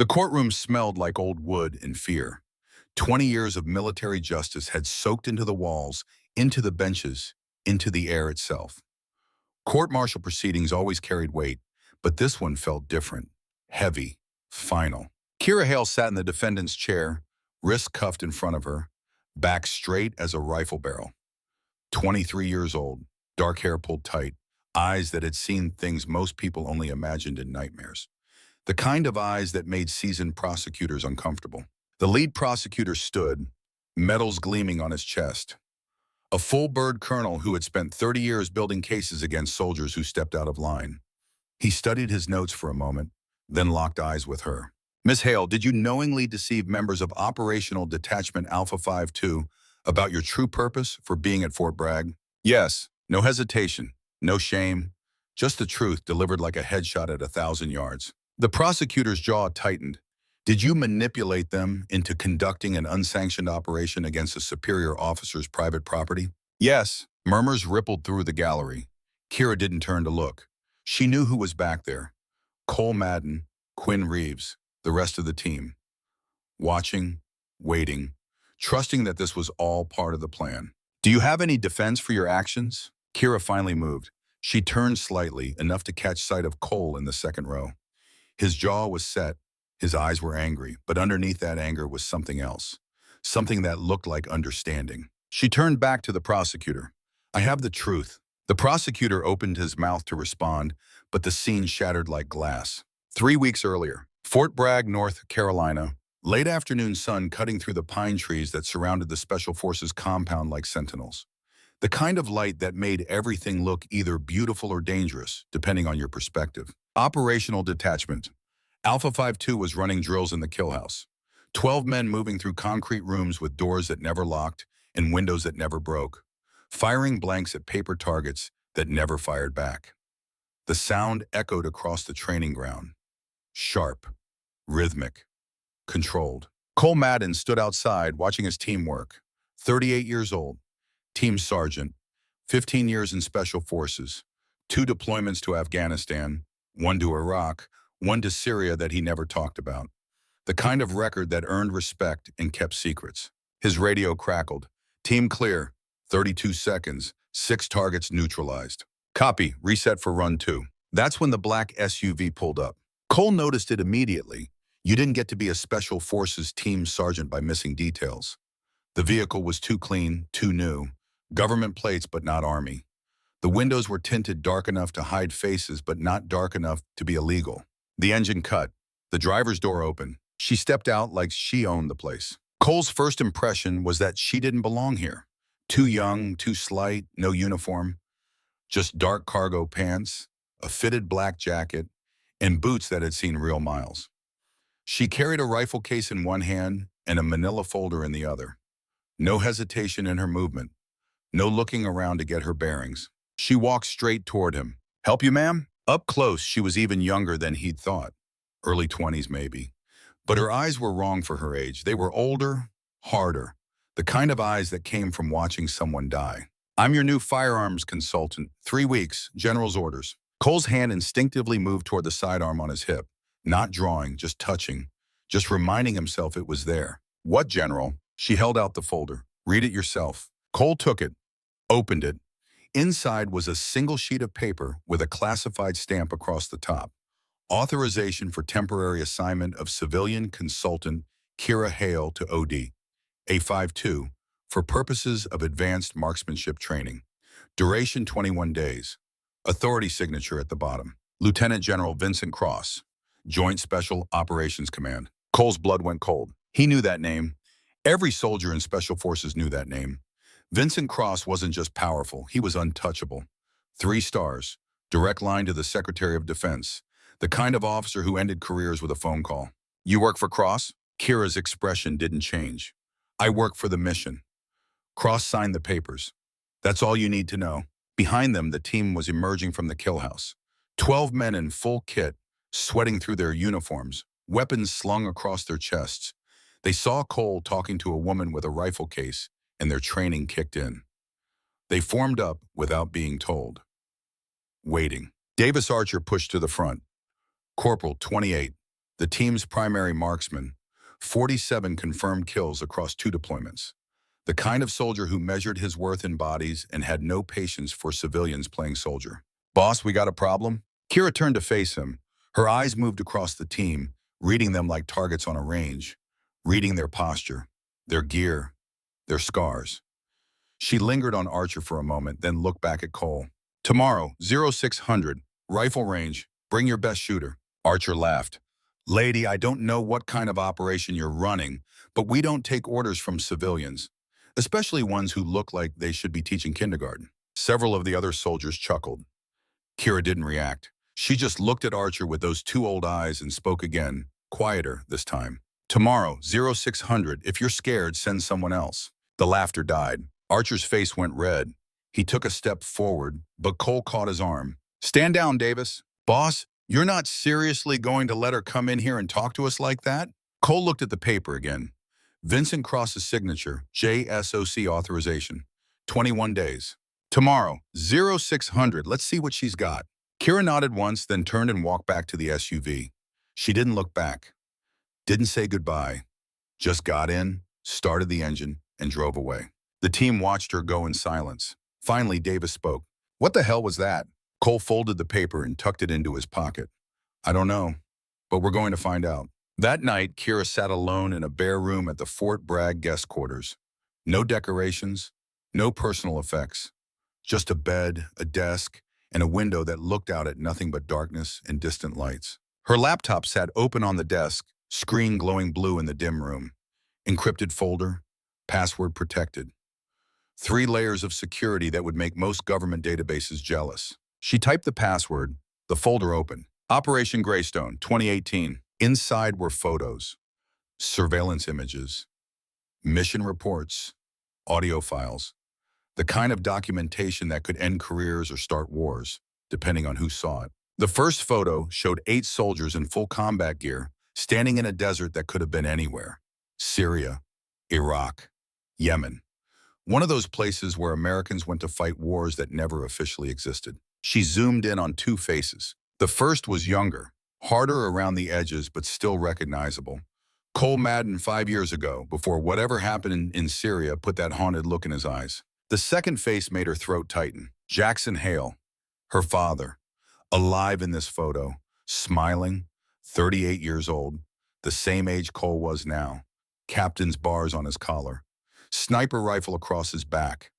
The courtroom smelled like old wood and fear. 20 years of military justice had soaked into the walls, into the benches, into the air itself. Court-martial proceedings always carried weight, but this one felt different, heavy, final. Kira Hale sat in the defendant's chair, wrists cuffed in front of her, back straight as a rifle barrel. 23 years old, dark hair pulled tight, eyes that had seen things most people only imagined in nightmares. The kind of eyes that made seasoned prosecutors uncomfortable. The lead prosecutor stood, medals gleaming on his chest. A full-bird colonel who had spent 30 years building cases against soldiers who stepped out of line. He studied his notes for a moment, then locked eyes with her. "Miss Hale, did you knowingly deceive members of Operational Detachment Alpha 52 about your true purpose for being at Fort Bragg?" "Yes." No hesitation, no shame, just the truth delivered like a headshot at 1,000 yards. The prosecutor's jaw tightened. "Did you manipulate them into conducting an unsanctioned operation against a superior officer's private property?" "Yes." Murmurs rippled through the gallery. Kira didn't turn to look. She knew who was back there. Cole Madden, Quinn Reeves, the rest of the team. Watching, waiting, trusting that this was all part of the plan. "Do you have any defense for your actions?" Kira finally moved. She turned slightly, enough to catch sight of Cole in the second row. His jaw was set, his eyes were angry, but underneath that anger was something else. Something that looked like understanding. She turned back to the prosecutor. "I have the truth." The prosecutor opened his mouth to respond, but the scene shattered like glass. 3 weeks earlier, Fort Bragg, North Carolina, late afternoon sun cutting through the pine trees that surrounded the Special Forces compound like sentinels. The kind of light that made everything look either beautiful or dangerous, depending on your perspective. Operational detachment. Alpha 52 was running drills in the kill house. 12 men moving through concrete rooms with doors that never locked and windows that never broke, firing blanks at paper targets that never fired back. The sound echoed across the training ground. Sharp, rhythmic, controlled. Cole Madden stood outside watching his team work. 38 years old, team sergeant, 15 years in Special Forces, 2 deployments to Afghanistan, 1 to Iraq, 1 to Syria that he never talked about. The kind of record that earned respect and kept secrets. His radio crackled. "Team clear, 32 seconds, 6 targets neutralized. Copy, reset for run 2. That's when the black SUV pulled up. Cole noticed it immediately. You didn't get to be a Special Forces team sergeant by missing details. The vehicle was too clean, too new. Government plates, but not Army. The windows were tinted dark enough to hide faces, but not dark enough to be illegal. The engine cut. The driver's door open. She stepped out like she owned the place. Cole's first impression was that she didn't belong here. Too young, too slight, no uniform. Just dark cargo pants, a fitted black jacket, and boots that had seen real miles. She carried a rifle case in one hand and a manila folder in the other. No hesitation in her movement. No looking around to get her bearings. She walked straight toward him. "Help you, ma'am?" Up close, she was even younger than he'd thought. Early 20s, maybe. But her eyes were wrong for her age. They were older, harder. The kind of eyes that came from watching someone die. "I'm your new firearms consultant. 3 weeks, general's orders." Cole's hand instinctively moved toward the sidearm on his hip. Not drawing, just touching. Just reminding himself it was there. "What, General?" She held out the folder. "Read it yourself." Cole took it, opened it. Inside was a single sheet of paper with a classified stamp across the top. Authorization for temporary assignment of civilian consultant Kira Hale to OD, A52, for purposes of advanced marksmanship training. Duration 21 days. Authority signature at the bottom. Lieutenant General Vincent Cross, Joint Special Operations Command. Cole's blood went cold. He knew that name. Every soldier in Special Forces knew that name. Vincent Cross wasn't just powerful, he was untouchable. 3 stars, direct line to the Secretary of Defense, the kind of officer who ended careers with a phone call. "You work for Cross?" Kira's expression didn't change. "I work for the mission." Cross signed the papers. "That's all you need to know." Behind them, the team was emerging from the kill house. 12 men in full kit, sweating through their uniforms, weapons slung across their chests. They saw Cole talking to a woman with a rifle case, and their training kicked in. They formed up without being told. Waiting. Davis Archer pushed to the front. "Corporal, 28. the team's primary marksman, 47 confirmed kills across 2 deployments. The kind of soldier who measured his worth in bodies and had no patience for civilians playing soldier. Boss, we got a problem? Kira turned to face him. Her eyes moved across the team, reading them like targets on a range, reading their posture, their gear, their scars. She lingered on Archer for a moment, then looked back at Cole. Tomorrow, 0600, rifle range, bring your best shooter. Archer laughed. Lady, I don't know what kind of operation you're running, but we don't take orders from civilians, especially ones who look like they should be teaching kindergarten. Several of the other soldiers chuckled. Kira didn't react. She just looked at Archer with those 2 old eyes and spoke again, quieter this time. Tomorrow, 0600, if you're scared, send someone else. The laughter died. Archer's face went red. He took a step forward, but Cole caught his arm. Stand down, Davis. Boss, you're not seriously going to let her come in here and talk to us like that? Cole looked at the paper again. Vincent Cross's signature, JSOC authorization. 21 days. Tomorrow, 0600, let's see what she's got. Kira nodded once, then turned and walked back to the SUV. She didn't look back. Didn't say goodbye. Just got in, started the engine, and drove away. The team watched her go in silence. Finally, Davis spoke. What the hell was that? Cole folded the paper and tucked it into his pocket. I don't know, but we're going to find out. That night, Kira sat alone in a bare room at the Fort Bragg guest quarters. No decorations, no personal effects. Just a bed, a desk, and a window that looked out at nothing but darkness and distant lights. Her laptop sat open on the desk, screen glowing blue in the dim room. Encrypted folder, password protected. 3 layers of security that would make most government databases jealous. She typed the password, the folder opened. Operation Greystone, 2018. Inside were photos, surveillance images, mission reports, audio files, the kind of documentation that could end careers or start wars, depending on who saw it. The first photo showed 8 soldiers in full combat gear, standing in a desert that could have been anywhere. Syria, Iraq, Yemen. One of those places where Americans went to fight wars that never officially existed. She zoomed in on 2 faces. The first was younger, harder around the edges, but still recognizable. Cole Madden 5 years ago, before whatever happened in Syria put that haunted look in his eyes. The second face made her throat tighten. Jackson Hale, her father, alive in this photo, smiling, 38 years old, the same age Cole was now, captain's bars on his collar, sniper rifle across his back,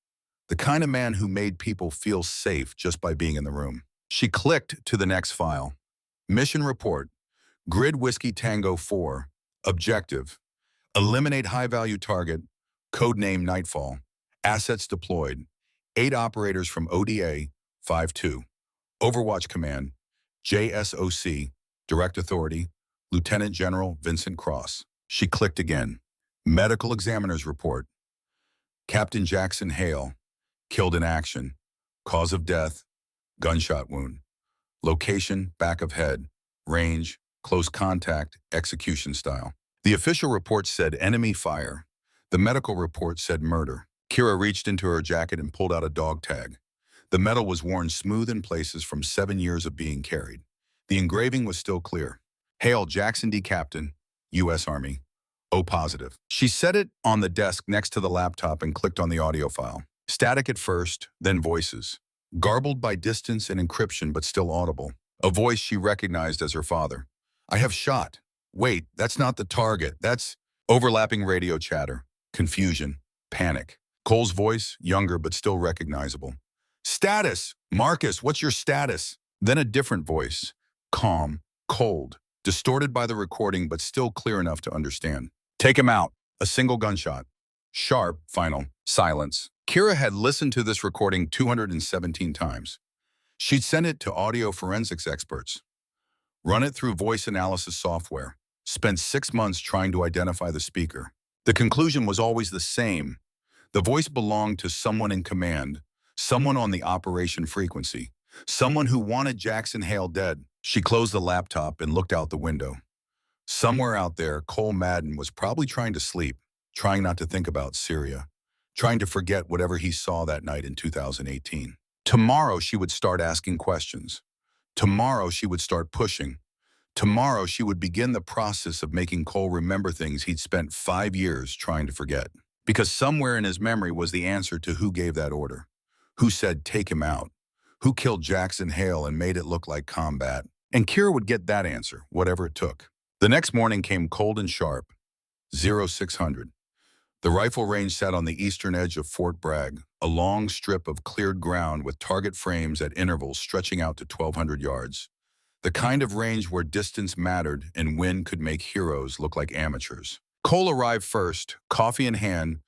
the kind of man who made people feel safe just by being in the room. She clicked to the next file. Mission report, Grid Whiskey Tango 4, objective, eliminate high-value target, codename Nightfall, assets deployed, 8 operators from ODA, 5-2. Overwatch Command, JSOC, Direct Authority, Lieutenant General Vincent Cross. She clicked again. Medical Examiner's Report. Captain Jackson Hale, killed in action. Cause of death, gunshot wound. Location, back of head. Range, close contact, execution style. The official report said enemy fire. The medical report said murder. Kira reached into her jacket and pulled out a dog tag. The metal was worn smooth in places from 7 years of being carried. The engraving was still clear. Hale, Jackson D. Captain, U.S. Army. O positive. She set it on the desk next to the laptop and clicked on the audio file. Static at first, then voices. Garbled by distance and encryption, but still audible. A voice she recognized as her father. I have shot. Wait, that's not the target. That's overlapping radio chatter. Confusion. Panic. Cole's voice, younger but still recognizable. Status! Marcus, what's your status? Then a different voice. Calm. Cold. Distorted by the recording, but still clear enough to understand. Take him out. A single gunshot. Sharp, final. Silence. Kira had listened to this recording 217 times. She'd sent it to audio forensics experts. Run it through voice analysis software. Spent 6 months trying to identify the speaker. The conclusion was always the same. The voice belonged to someone in command, someone on the operation frequency, someone who wanted Jackson Hale dead. She closed the laptop and looked out the window. Somewhere out there, Cole Madden was probably trying to sleep, trying not to think about Syria, trying to forget whatever he saw that night in 2018. Tomorrow, she would start asking questions. Tomorrow, she would start pushing. Tomorrow, she would begin the process of making Cole remember things he'd spent 5 years trying to forget. Because somewhere in his memory was the answer to who gave that order, who said take him out, who killed Jackson Hale and made it look like combat. And Kira would get that answer, whatever it took. The next morning came cold and sharp, 0600. The rifle range sat on the eastern edge of Fort Bragg, a long strip of cleared ground with target frames at intervals stretching out to 1,200 yards. The kind of range where distance mattered and wind could make heroes look like amateurs. Cole arrived first, coffee in hand,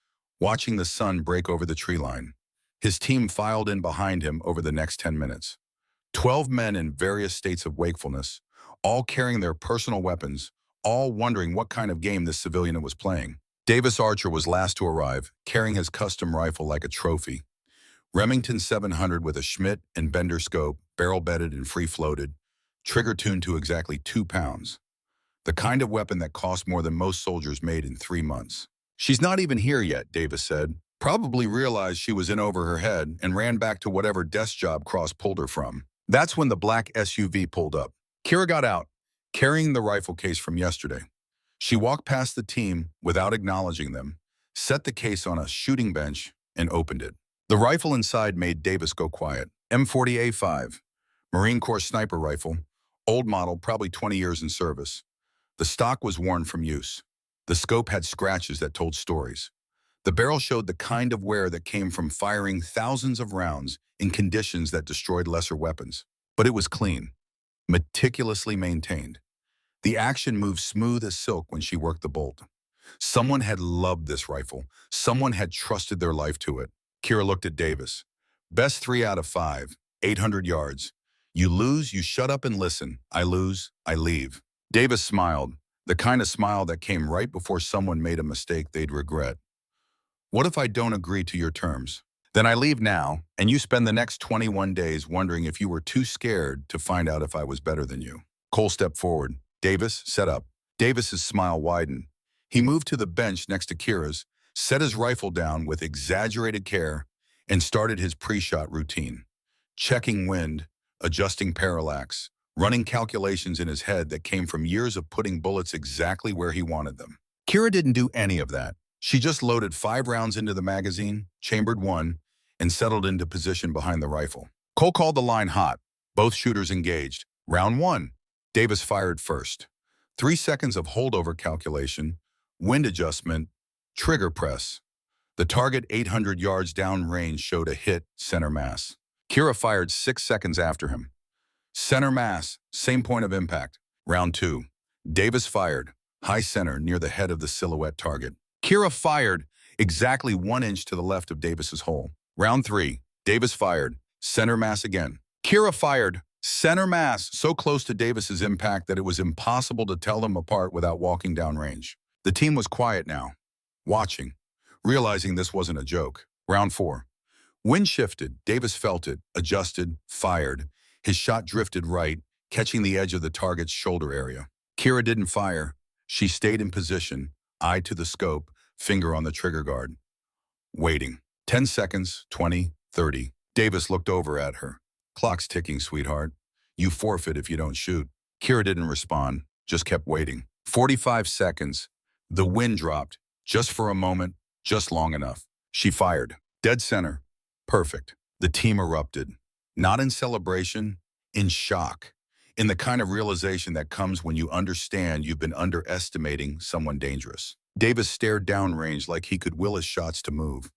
watching the sun break over the tree line. His team filed in behind him over the next 10 minutes. 12 men in various states of wakefulness, all carrying their personal weapons, all wondering what kind of game this civilian was playing. Davis Archer was last to arrive, carrying his custom rifle like a trophy. Remington 700 with a Schmidt and Bender scope, barrel-bedded and free-floated, trigger tuned to exactly 2 pounds. The kind of weapon that cost more than most soldiers made in 3 months. "She's not even here yet," Davis said. Probably realized she was in over her head and ran back to whatever desk job Cross pulled her from. That's when the black SUV pulled up. Kira got out, carrying the rifle case from yesterday. She walked past the team without acknowledging them, set the case on a shooting bench, and opened it. The rifle inside made Davis go quiet. M40A5, Marine Corps sniper rifle, old model, probably 20 years in service. The stock was worn from use. The scope had scratches that told stories. The barrel showed the kind of wear that came from firing thousands of rounds in conditions that destroyed lesser weapons. But it was clean, meticulously maintained. The action moved smooth as silk when she worked the bolt. Someone had loved this rifle. Someone had trusted their life to it. Kira looked at Davis. "Best 3 out of 5, 800 yards. You lose, you shut up and listen. I lose, I leave." Davis smiled, the kind of smile that came right before someone made a mistake they'd regret. "What if I don't agree to your terms? Then I leave now, and you spend the next 21 days wondering if you were too scared to find out if I was better than you." Cole stepped forward. "Davis, set up." Davis's smile widened. He moved to the bench next to Kira's, set his rifle down with exaggerated care, and started his pre-shot routine. Checking wind, adjusting parallax, running calculations in his head that came from years of putting bullets exactly where he wanted them. Kira didn't do any of that. She just loaded 5 rounds into the magazine, chambered 1, and settled into position behind the rifle. Cole called the line hot. Both shooters engaged. Round 1. Davis fired first. 3 seconds of holdover calculation, wind adjustment, trigger press. The target 800 yards downrange showed a hit, center mass. Kira fired 6 seconds after him. Center mass, same point of impact. Round 2. Davis fired, high center near the head of the silhouette target. Kira fired exactly 1 inch to the left of Davis's hole. Round 3. Davis fired, center mass again. Kira fired, center mass, so close to Davis's impact that it was impossible to tell them apart without walking downrange. The team was quiet now, watching, realizing this wasn't a joke. Round 4. Wind shifted, Davis felt it, adjusted, fired. His shot drifted right, catching the edge of the target's shoulder area. Kira didn't fire. She stayed in position, eye to the scope, finger on the trigger guard. Waiting. 10 seconds, 20, 30. Davis looked over at her. "Clock's ticking, sweetheart. You forfeit if you don't shoot." Kira didn't respond, just kept waiting. 45 seconds. The wind dropped, just for a moment, just long enough. She fired. Dead center. Perfect. The team erupted. Not in celebration, in shock. In the kind of realization that comes when you understand you've been underestimating someone dangerous. Davis stared downrange like he could will his shots to move.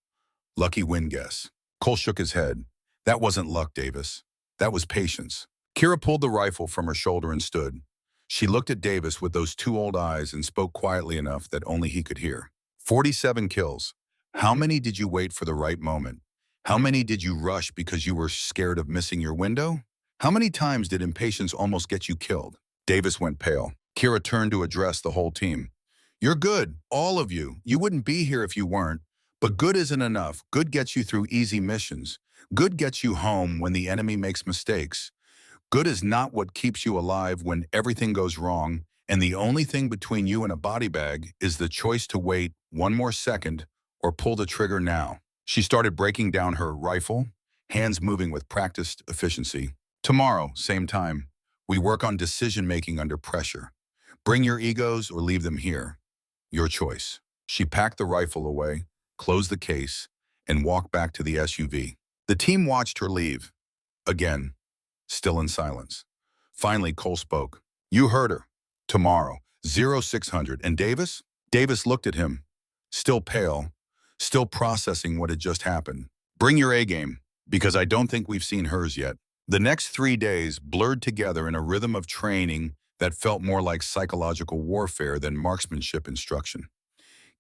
"Lucky wind guess." Cole shook his head. "That wasn't luck, Davis. That was patience." Kira pulled the rifle from her shoulder and stood. She looked at Davis with those 2 old eyes and spoke quietly enough that only he could hear. 47 kills. How many did you wait for the right moment? How many did you rush because you were scared of missing your window? How many times did impatience almost get you killed?" Davis went pale. Kira turned to address the whole team. "You're good, all of you. You wouldn't be here if you weren't. But good isn't enough. Good gets you through easy missions. Good gets you home when the enemy makes mistakes. Good is not what keeps you alive when everything goes wrong, and the only thing between you and a body bag is the choice to wait 1 more second or pull the trigger now." She started breaking down her rifle, hands moving with practiced efficiency. "Tomorrow, same time, We work on decision-making under pressure. Bring your egos or leave them here. Your choice. She packed the rifle away, closed the case, and walked back to the SUV. The team watched her leave. Again, still in silence. Finally, Cole spoke. You heard her. Tomorrow, 0600. And Davis? Davis looked at him, still pale, still processing what had just happened. Bring your A-game, because I don't think we've seen hers yet. The next 3 days blurred together in a rhythm of training that felt more like psychological warfare than marksmanship instruction.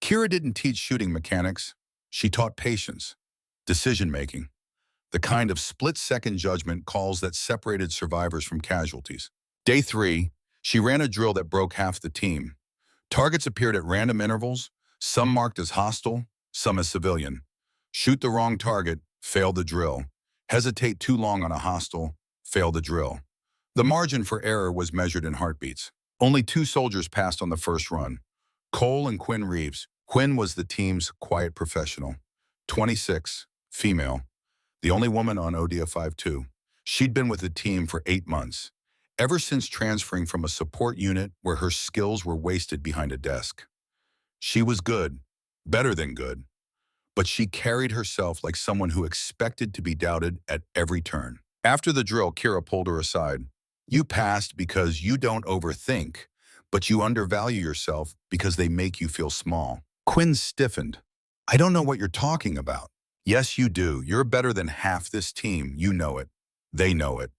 Kira didn't teach shooting mechanics. She taught patience, decision-making, the kind of split-second judgment calls that separated survivors from casualties. Day 3, she ran a drill that broke half the team. Targets appeared at random intervals, some marked as hostile, some as civilian. Shoot the wrong target, fail the drill. Hesitate too long on a hostile, fail the drill. The margin for error was measured in heartbeats. Only 2 soldiers passed on the first run. Cole and Quinn Reeves. Quinn was the team's quiet professional. 26, female. The only woman on ODA 5-2. She'd been with the team for 8 months, ever since transferring from a support unit where her skills were wasted behind a desk. She was good, better than good, but she carried herself like someone who expected to be doubted at every turn. After the drill, Kira pulled her aside. You passed because you don't overthink, but you undervalue yourself because they make you feel small. Quinn stiffened. I don't know what you're talking about. Yes, you do. You're better than half this team. You know it. They know it.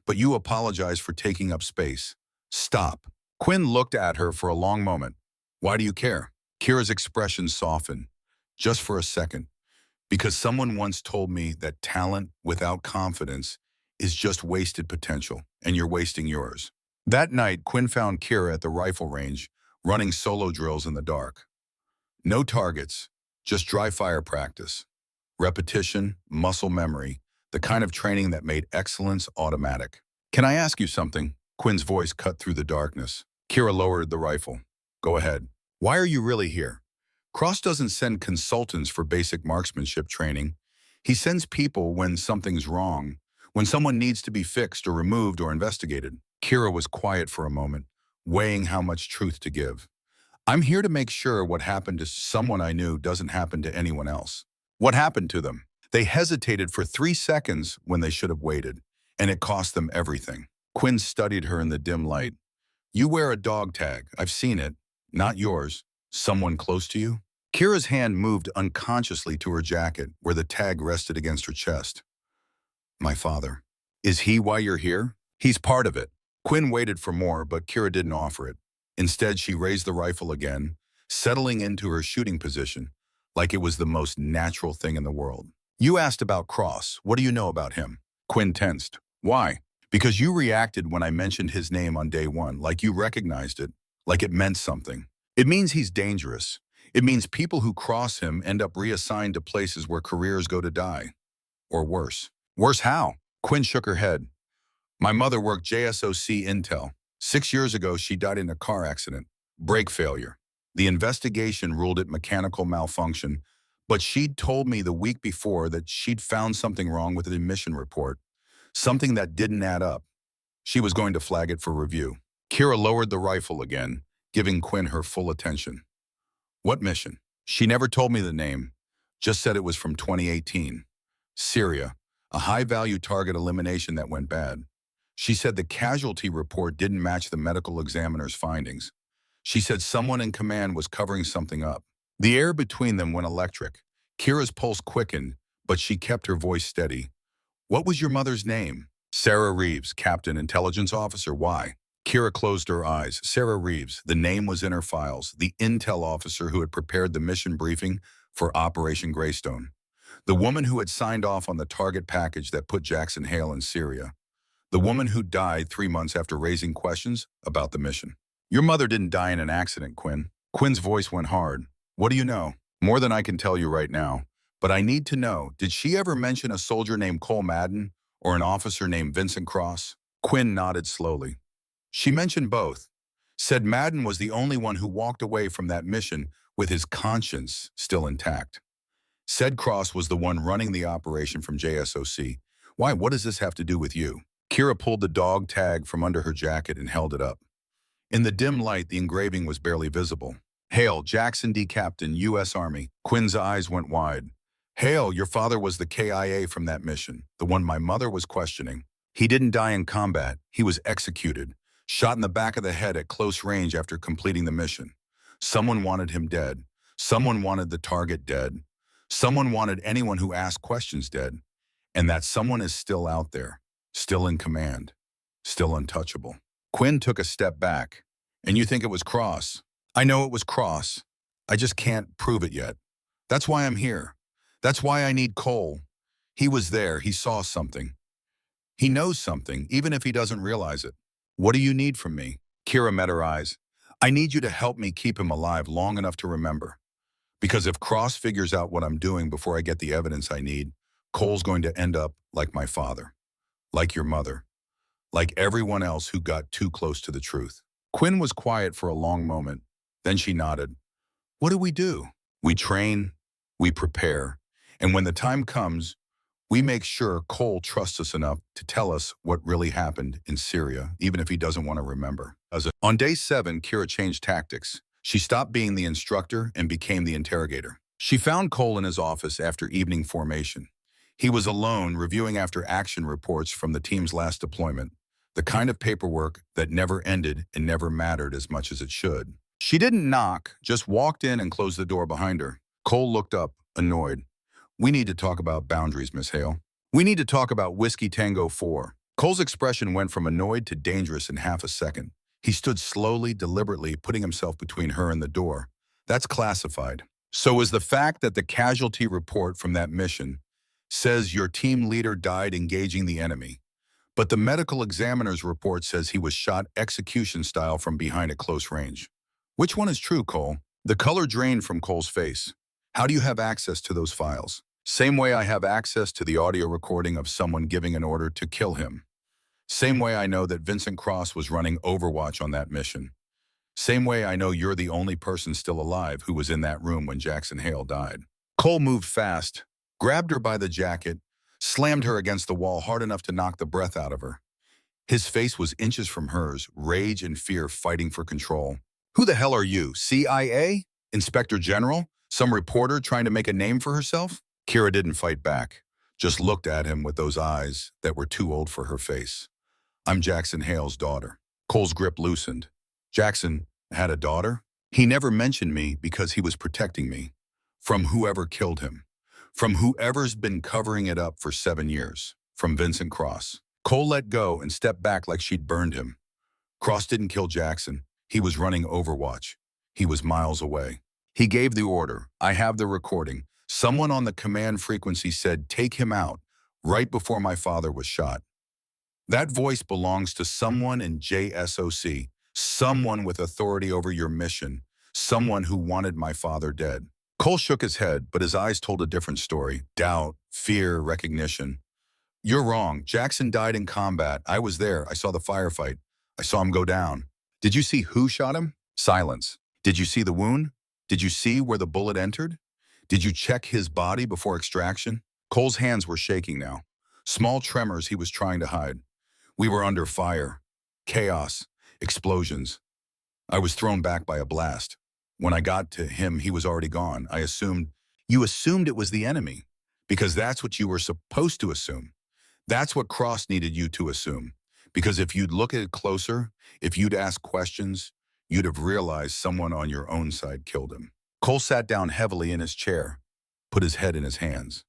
But you apologize for taking up space. Stop. Quinn looked at her for a long moment. Why do you care? Kira's expression softened. Just for a second. Because someone once told me that talent without confidence is just wasted potential, and you're wasting yours. That night, Quinn found Kira at the rifle range, running solo drills in the dark. No targets, just dry fire practice. Repetition, muscle memory, the kind of training that made excellence automatic. Can I ask you something? Quinn's voice cut through the darkness. Kira lowered the rifle. Go ahead. Why are you really here? Cross doesn't send consultants for basic marksmanship training. He sends people when something's wrong, when someone needs to be fixed or removed or investigated. Kira was quiet for a moment, weighing how much truth to give. I'm here to make sure what happened to someone I knew doesn't happen to anyone else. What happened to them? They hesitated for 3 seconds when they should have waited, and it cost them everything. Quinn studied her in the dim light. You wear a dog tag. I've seen it. Not yours. Someone close to you? Kira's hand moved unconsciously to her jacket, where the tag rested against her chest. My father. Is he why you're here? He's part of it. Quinn waited for more, but Kira didn't offer it. Instead, she raised the rifle again, settling into her shooting position, like it was the most natural thing in the world. You asked about Cross. What do you know about him? Quinn tensed. Why? Because you reacted when I mentioned his name on day 1, like you recognized it, like it meant something. It means he's dangerous. It means people who cross him end up reassigned to places where careers go to die. Or worse. Worse how? Quinn shook her head. My mother worked JSOC Intel. 6 years ago, she died in a car accident. Brake failure. The investigation ruled it mechanical malfunction, but she'd told me the week before that she'd found something wrong with the emission report, something that didn't add up. She was going to flag it for review. Kira lowered the rifle again, giving Quinn her full attention. What mission? She never told me the name, just said it was from 2018. Syria, a high-value target elimination that went bad. She said the casualty report didn't match the medical examiner's findings. She said someone in command was covering something up. The air between them went electric. Kira's pulse quickened, but she kept her voice steady. What was your mother's name? Sarah Reeves, Captain Intelligence Officer. Why? Kira closed her eyes. Sarah Reeves, the name was in her files, the intel officer who had prepared the mission briefing for Operation Greystone. The woman who had signed off on the target package that put Jackson Hale in Syria. The woman who died 3 months after raising questions about the mission. Your mother didn't die in an accident, Quinn. Quinn's voice went hard. What do you know? More than I can tell you right now. But I need to know, did she ever mention a soldier named Cole Madden or an officer named Vincent Cross? Quinn nodded slowly. She mentioned both. Said Madden was the only one who walked away from that mission with his conscience still intact. Said Cross was the one running the operation from JSOC. Why, what does this have to do with you? Kira pulled the dog tag from under her jacket and held it up. In the dim light, the engraving was barely visible. Hale, Jackson D. Captain, U.S. Army. Quinn's eyes went wide. Hale, your father was the KIA from that mission, the one my mother was questioning. He didn't die in combat. He was executed, shot in the back of the head at close range after completing the mission. Someone wanted him dead. Someone wanted the target dead. Someone wanted anyone who asked questions dead. And that someone is still out there, still in command, still untouchable. Quinn took a step back. And you think it was Cross? I know it was Cross. I just can't prove it yet. That's why I'm here. That's why I need Cole. He was there. He saw something. He knows something, even if he doesn't realize it. What do you need from me? Kira met her eyes. I need you to help me keep him alive long enough to remember. Because if Cross figures out what I'm doing before I get the evidence I need, Cole's going to end up like my father, like your mother, like everyone else who got too close to the truth. Quinn was quiet for a long moment. Then she nodded. What do? We train, we prepare, and when the time comes, we make sure Cole trusts us enough to tell us what really happened in Syria, even if he doesn't want to remember. On day 7, Kira changed tactics. She stopped being the instructor and became the interrogator. She found Cole in his office after evening formation. He was alone, reviewing after-action reports from the team's last deployment, the kind of paperwork that never ended and never mattered as much as it should. She didn't knock, just walked in and closed the door behind her. Cole looked up, annoyed. We need to talk about boundaries, Miss Hale. We need to talk about Whiskey Tango 4. Cole's expression went from annoyed to dangerous in half a second. He stood slowly, deliberately, putting himself between her and the door. That's classified. So is the fact that the casualty report from that mission says your team leader died engaging the enemy, but the medical examiner's report says he was shot execution style from behind at close range. Which one is true, Cole? The color drained from Cole's face. How do you have access to those files? Same way I have access to the audio recording of someone giving an order to kill him. Same way I know that Vincent Cross was running Overwatch on that mission. Same way I know you're the only person still alive who was in that room when Jackson Hale died. Cole moved fast, grabbed her by the jacket, slammed her against the wall hard enough to knock the breath out of her. His face was inches from hers, rage and fear fighting for control. Who the hell are you, CIA? Inspector General? Some reporter trying to make a name for herself? Kira didn't fight back, just looked at him with those eyes that were too old for her face. I'm Jackson Hale's daughter. Cole's grip loosened. Jackson had a daughter? He never mentioned me because he was protecting me from whoever killed him, from whoever's been covering it up for 7 years, from Vincent Cross. Cole let go and stepped back like she'd burned him. Cross didn't kill Jackson. He was running Overwatch. He was miles away. He gave the order. I have the recording. Someone on the command frequency said, take him out, right before my father was shot. That voice belongs to someone in JSOC, someone with authority over your mission, someone who wanted my father dead. Cole shook his head, but his eyes told a different story. Doubt, fear, recognition. You're wrong. Jackson died in combat. I was there. I saw the firefight. I saw him go down. Did you see who shot him? Silence. Did you see the wound? Did you see where the bullet entered? Did you check his body before extraction? Cole's hands were shaking now. Small tremors he was trying to hide. We were under fire. Chaos. Explosions. I was thrown back by a blast. When I got to him, he was already gone. I assumed. You assumed it was the enemy, because that's what you were supposed to assume. That's what Cross needed you to assume. Because if you'd look at it closer, if you'd ask questions, you'd have realized someone on your own side killed him. Cole sat down heavily in his chair, put his head in his hands.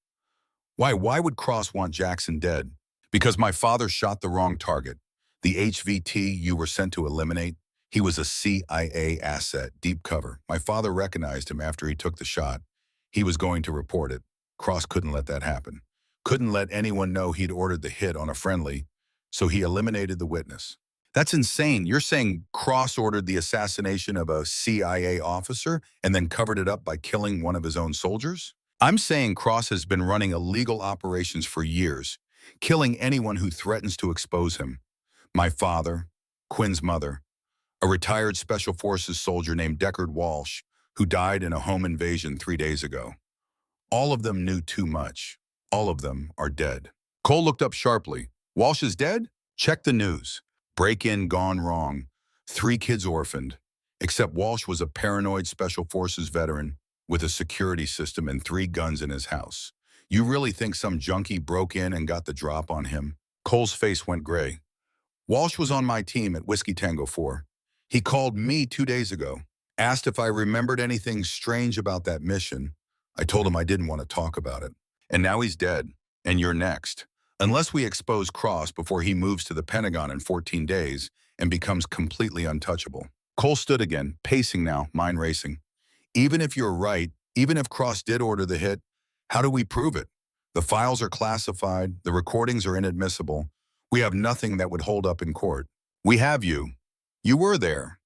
Why would Cross want Jackson dead? Because my father shot the wrong target. The HVT you were sent to eliminate, he was a CIA asset, deep cover. My father recognized him after he took the shot. He was going to report it. Cross couldn't let that happen. Couldn't let anyone know he'd ordered the hit on a friendly, so he eliminated the witness. That's insane. You're saying Cross ordered the assassination of a CIA officer and then covered it up by killing one of his own soldiers? I'm saying Cross has been running illegal operations for years, killing anyone who threatens to expose him. My father, Quinn's mother, a retired Special Forces soldier named Deckard Walsh, who died in a home invasion 3 days ago. All of them knew too much. All of them are dead. Cole looked up sharply. Walsh is dead? Check the news. Break-in gone wrong. 3 kids orphaned. Except Walsh was a paranoid Special Forces veteran with a security system and 3 guns in his house. You really think some junkie broke in and got the drop on him? Cole's face went gray. Walsh was on my team at Whiskey Tango 4. He called me 2 days ago, asked if I remembered anything strange about that mission. I told him I didn't want to talk about it. And now he's dead, and you're next. Unless we expose Cross before he moves to the Pentagon in 14 days and becomes completely untouchable. Cole stood again, pacing now, mind racing. Even if you're right, even if Cross did order the hit, how do we prove it? The files are classified, the recordings are inadmissible. We have nothing that would hold up in court. We have you. You were there.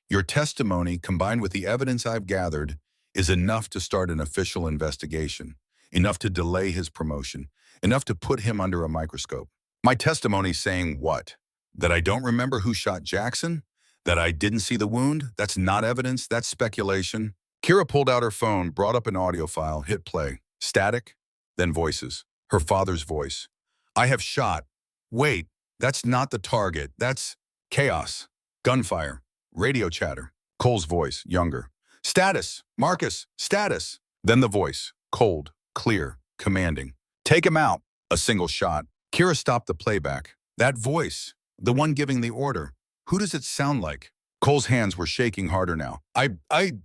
Your testimony, combined with the evidence I've gathered, is enough to start an official investigation, enough to delay his promotion, enough to put him under a microscope. My testimony saying what? That I don't remember who shot Jackson? That I didn't see the wound? That's not evidence, that's speculation. Kira pulled out her phone, brought up an audio file, hit play. Static, then voices. Her father's voice. I have shot. Wait, that's not the target. That's chaos. Gunfire. Radio chatter. Cole's voice, younger. Status. Marcus. Status. Then the voice. Cold. Clear. Commanding. Take him out. A single shot. Kira stopped the playback. That voice. The one giving the order. Who does it sound like? Cole's hands were shaking harder now. I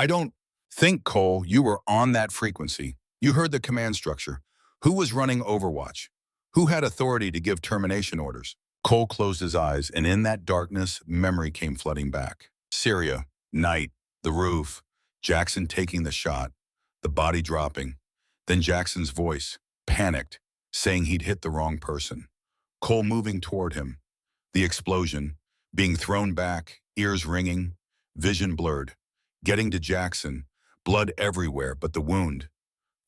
don't think, Cole, you were on that frequency. You heard the command structure. Who was running Overwatch? Who had authority to give termination orders? Cole closed his eyes, and in that darkness, memory came flooding back. Syria, night, the roof, Jackson taking the shot, the body dropping. Then Jackson's voice, panicked, saying he'd hit the wrong person. Cole moving toward him. The explosion, being thrown back, ears ringing, vision blurred. Getting to Jackson, blood everywhere, but the wound.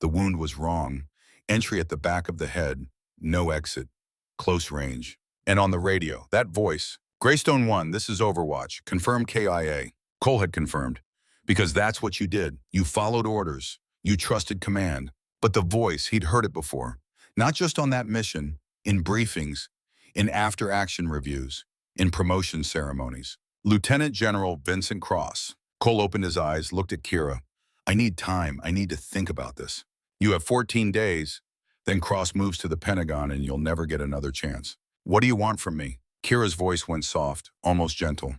The wound was wrong. Entry at the back of the head, no exit, close range. And on the radio, that voice, Greystone 1, this is Overwatch, confirm KIA. Cole had confirmed, because that's what you did. You followed orders. You trusted command. But the voice, he'd heard it before. Not just on that mission, in briefings, in after-action reviews, in promotion ceremonies. Lieutenant General Vincent Cross. Cole opened his eyes, looked at Kira. I need time. I need to think about this. You have 14 days. Then Cross moves to the Pentagon and you'll never get another chance. What do you want from me? Kira's voice went soft, almost gentle.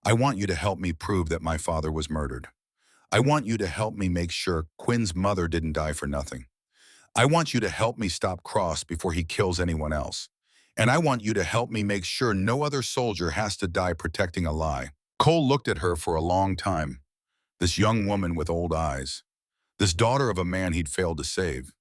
I want you to help me prove that my father was murdered. I want you to help me make sure Quinn's mother didn't die for nothing. I want you to help me stop Cross before he kills anyone else. And I want you to help me make sure no other soldier has to die protecting a lie. Cole looked at her for a long time. This young woman with old eyes. This daughter of a man he'd failed to save.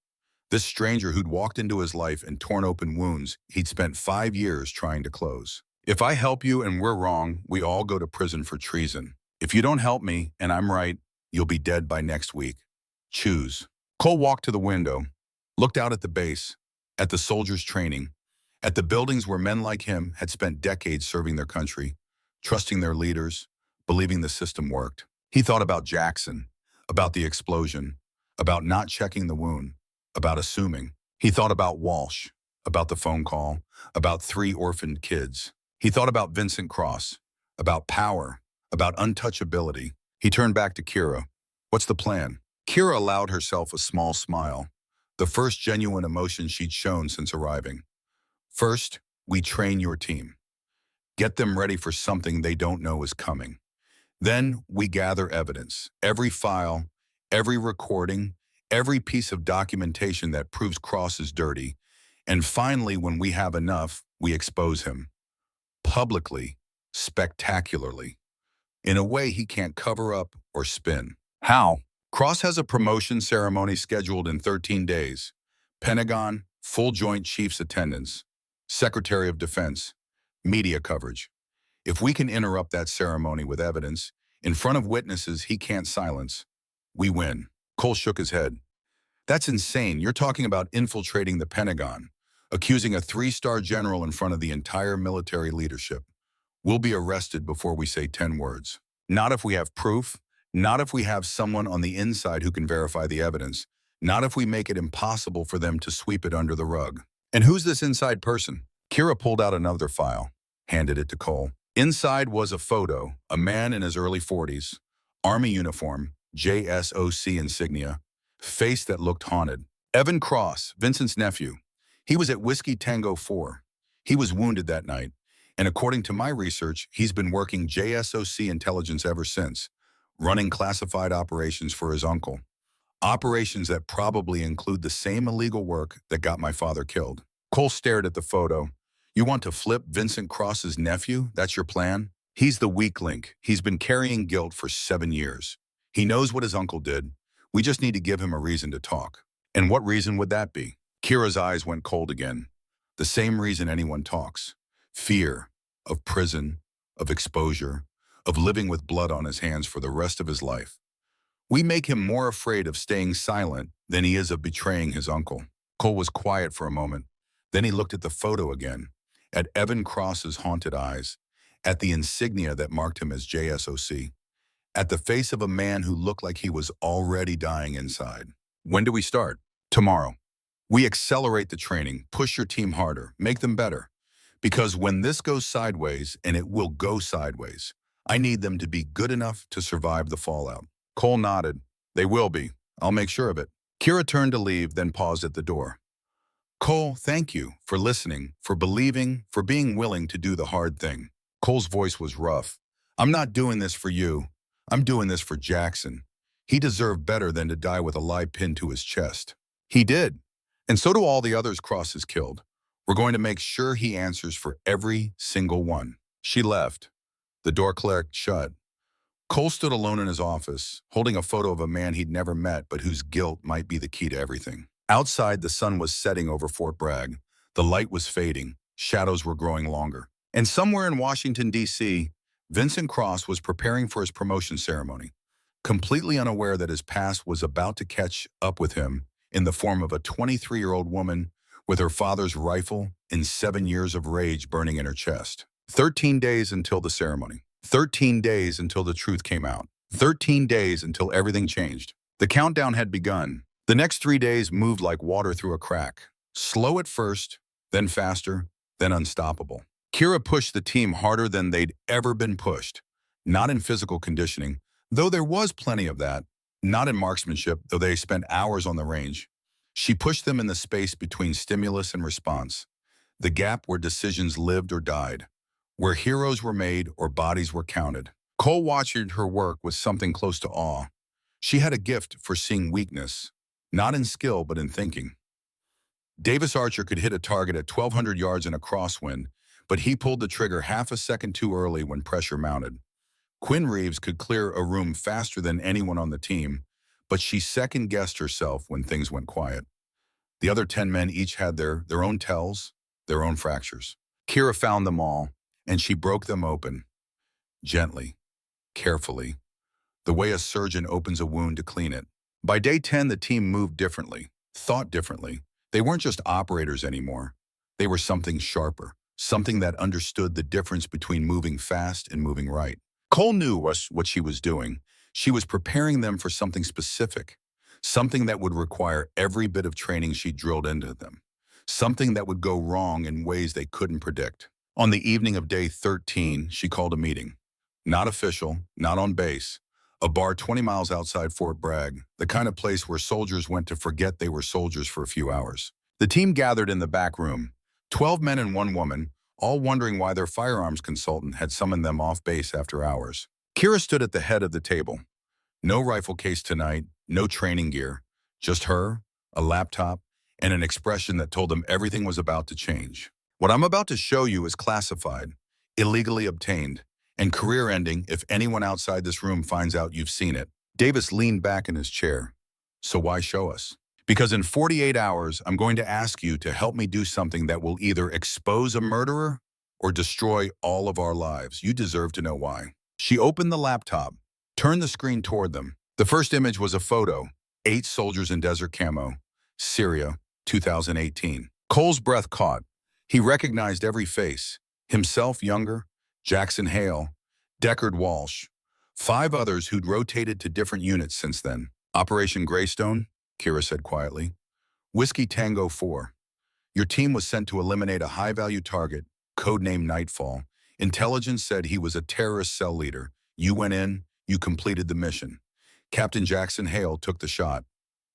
This stranger who'd walked into his life and torn open wounds he'd spent 5 years trying to close. If I help you and we're wrong, we all go to prison for treason. If you don't help me and I'm right, you'll be dead by next week. Choose. Cole walked to the window, looked out at the base, at the soldiers' training, at the buildings where men like him had spent decades serving their country, trusting their leaders, believing the system worked. He thought about Jackson, about the explosion, about not checking the wound, about assuming. He thought about Walsh, about the phone call, about 3 orphaned kids. He thought about Vincent Cross, about power, about untouchability. He turned back to Kira. What's the plan? Kira allowed herself a small smile, the first genuine emotion she'd shown since arriving. First, we train your team. Get them ready for something they don't know is coming. Then we gather evidence, every file, every recording, every piece of documentation that proves Cross is dirty. And finally, when we have enough, we expose him. Publicly, spectacularly, in a way he can't cover up or spin. How? Cross has a promotion ceremony scheduled in 13 days. Pentagon, full Joint Chiefs attendance, Secretary of Defense, media coverage. If we can interrupt that ceremony with evidence, in front of witnesses he can't silence, we win. Cole shook his head. That's insane. You're talking about infiltrating the Pentagon, accusing a 3-star general in front of the entire military leadership. We'll be arrested before we say 10 words. Not if we have proof, not if we have someone on the inside who can verify the evidence, not if we make it impossible for them to sweep it under the rug. And who's this inside person? Kira pulled out another file, handed it to Cole. Inside was a photo, a man in his early 40s, Army uniform, JSOC insignia, face that looked haunted. Evan Cross, Vincent's nephew. He was at Whiskey Tango 4. He was wounded that night, and according to my research, he's been working JSOC intelligence ever since, running classified operations for his uncle. Operations that probably include the same illegal work that got my father killed. Cole stared at the photo. You want to flip Vincent Cross's nephew? That's your plan? He's the weak link. He's been carrying guilt for 7 years. He knows what his uncle did. We just need to give him a reason to talk. And what reason would that be? Kira's eyes went cold again. The same reason anyone talks. Fear of prison, of exposure, of living with blood on his hands for the rest of his life. We make him more afraid of staying silent than he is of betraying his uncle. Cole was quiet for a moment. Then he looked at the photo again, at Evan Cross's haunted eyes, at the insignia that marked him as JSOC, at the face of a man who looked like he was already dying inside. When do we start? Tomorrow. We accelerate the training, push your team harder, make them better. Because when this goes sideways, and it will go sideways, I need them to be good enough to survive the fallout. Cole nodded. They will be. I'll make sure of it. Kira turned to leave, then paused at the door. Cole, thank you for listening, for believing, for being willing to do the hard thing. Cole's voice was rough. I'm not doing this for you. I'm doing this for Jackson. He deserved better than to die with a lie pinned to his chest. He did. And so do all the others Cross has killed. We're going to make sure he answers for every single one. She left. The door clicked shut. Cole stood alone in his office, holding a photo of a man he'd never met but whose guilt might be the key to everything. Outside, the sun was setting over Fort Bragg. The light was fading. Shadows were growing longer. And somewhere in Washington, D.C., Vincent Cross was preparing for his promotion ceremony, completely unaware that his past was about to catch up with him in the form of a 23-year-old woman with her father's rifle and 7 years of rage burning in her chest. 13 days until the ceremony. 13 days until the truth came out. 13 days until everything changed. The countdown had begun. The next 3 days moved like water through a crack. Slow at first, then faster, then unstoppable. Kira pushed the team harder than they'd ever been pushed. Not in physical conditioning, though there was plenty of that. Not in marksmanship, though they spent hours on the range. She pushed them in the space between stimulus and response. The gap where decisions lived or died. Where heroes were made or bodies were counted. Cole watched her work with something close to awe. She had a gift for seeing weakness, not in skill but in thinking. Davis Archer could hit a target at 1,200 yards in a crosswind, but he pulled the trigger half a second too early when pressure mounted. Quinn Reeves could clear a room faster than anyone on the team, but she second-guessed herself when things went quiet. The other 10 men each had their own tells, their own fractures. Kira found them all, and she broke them open, gently, carefully, the way a surgeon opens a wound to clean it. By day 10, the team moved differently, thought differently. They weren't just operators anymore. They were something sharper, something that understood the difference between moving fast and moving right. Cole knew what she was doing. She was preparing them for something specific, something that would require every bit of training she drilled into them, something that would go wrong in ways they couldn't predict. On the evening of day 13, she called a meeting. Not official, not on base. A bar 20 miles outside Fort Bragg, the kind of place where soldiers went to forget they were soldiers for a few hours. The team gathered in the back room, 12 men and 1 woman, all wondering why their firearms consultant had summoned them off base after hours. Kira stood at the head of the table. No rifle case tonight, no training gear, just her, a laptop, and an expression that told them everything was about to change. What I'm about to show you is classified, illegally obtained, and career-ending if anyone outside this room finds out you've seen it. Davis leaned back in his chair. So why show us? Because in 48 hours, I'm going to ask you to help me do something that will either expose a murderer or destroy all of our lives. You deserve to know why. She opened the laptop, turned the screen toward them. The first image was a photo, 8 soldiers in desert camo, Syria, 2018. Cole's breath caught. He recognized every face. Himself younger, Jackson Hale, Deckard Walsh, 5 others who'd rotated to different units since then. Operation Greystone, Kira said quietly. Whiskey Tango 4. Your team was sent to eliminate a high-value target, codenamed Nightfall. Intelligence said he was a terrorist cell leader. You went in, you completed the mission. Captain Jackson Hale took the shot.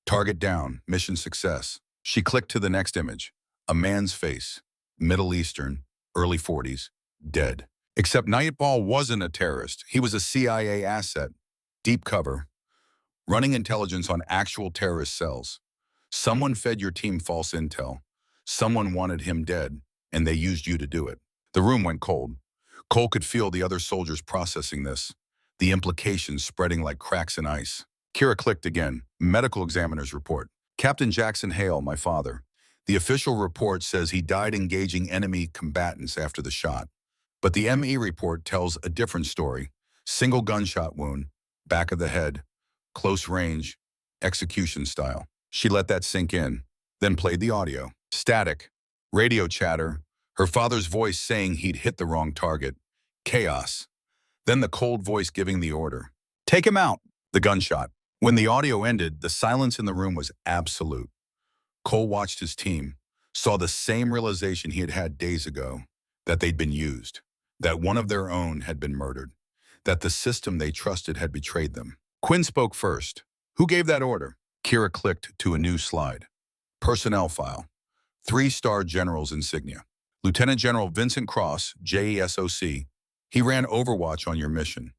Target down, mission success. She clicked to the next image. A man's face, Middle Eastern, early 40s, dead. Except Nightfall wasn't a terrorist. He was a CIA asset. Deep cover, running intelligence on actual terrorist cells. Someone fed your team false intel. Someone wanted him dead, and they used you to do it. The room went cold. Cole could feel the other soldiers processing this, the implications spreading like cracks in ice. Kira clicked again. Medical examiner's report. Captain Jackson Hale, my father. The official report says he died engaging enemy combatants after the shot. But the ME report tells a different story. Single gunshot wound, back of the head, close range, execution style. She let that sink in, then played the audio. Static, radio chatter, her father's voice saying he'd hit the wrong target. Chaos. Then the cold voice giving the order. Take him out. The gunshot. When the audio ended, the silence in the room was absolute. Cole watched his team, saw the same realization he had had days ago, that they'd been used, that one of their own had been murdered, that the system they trusted had betrayed them. Quinn spoke first. Who gave that order? Kira clicked to a new slide. Personnel file. 3-star general's insignia. Lieutenant General Vincent Cross, JESOC. He ran Overwatch on your mission.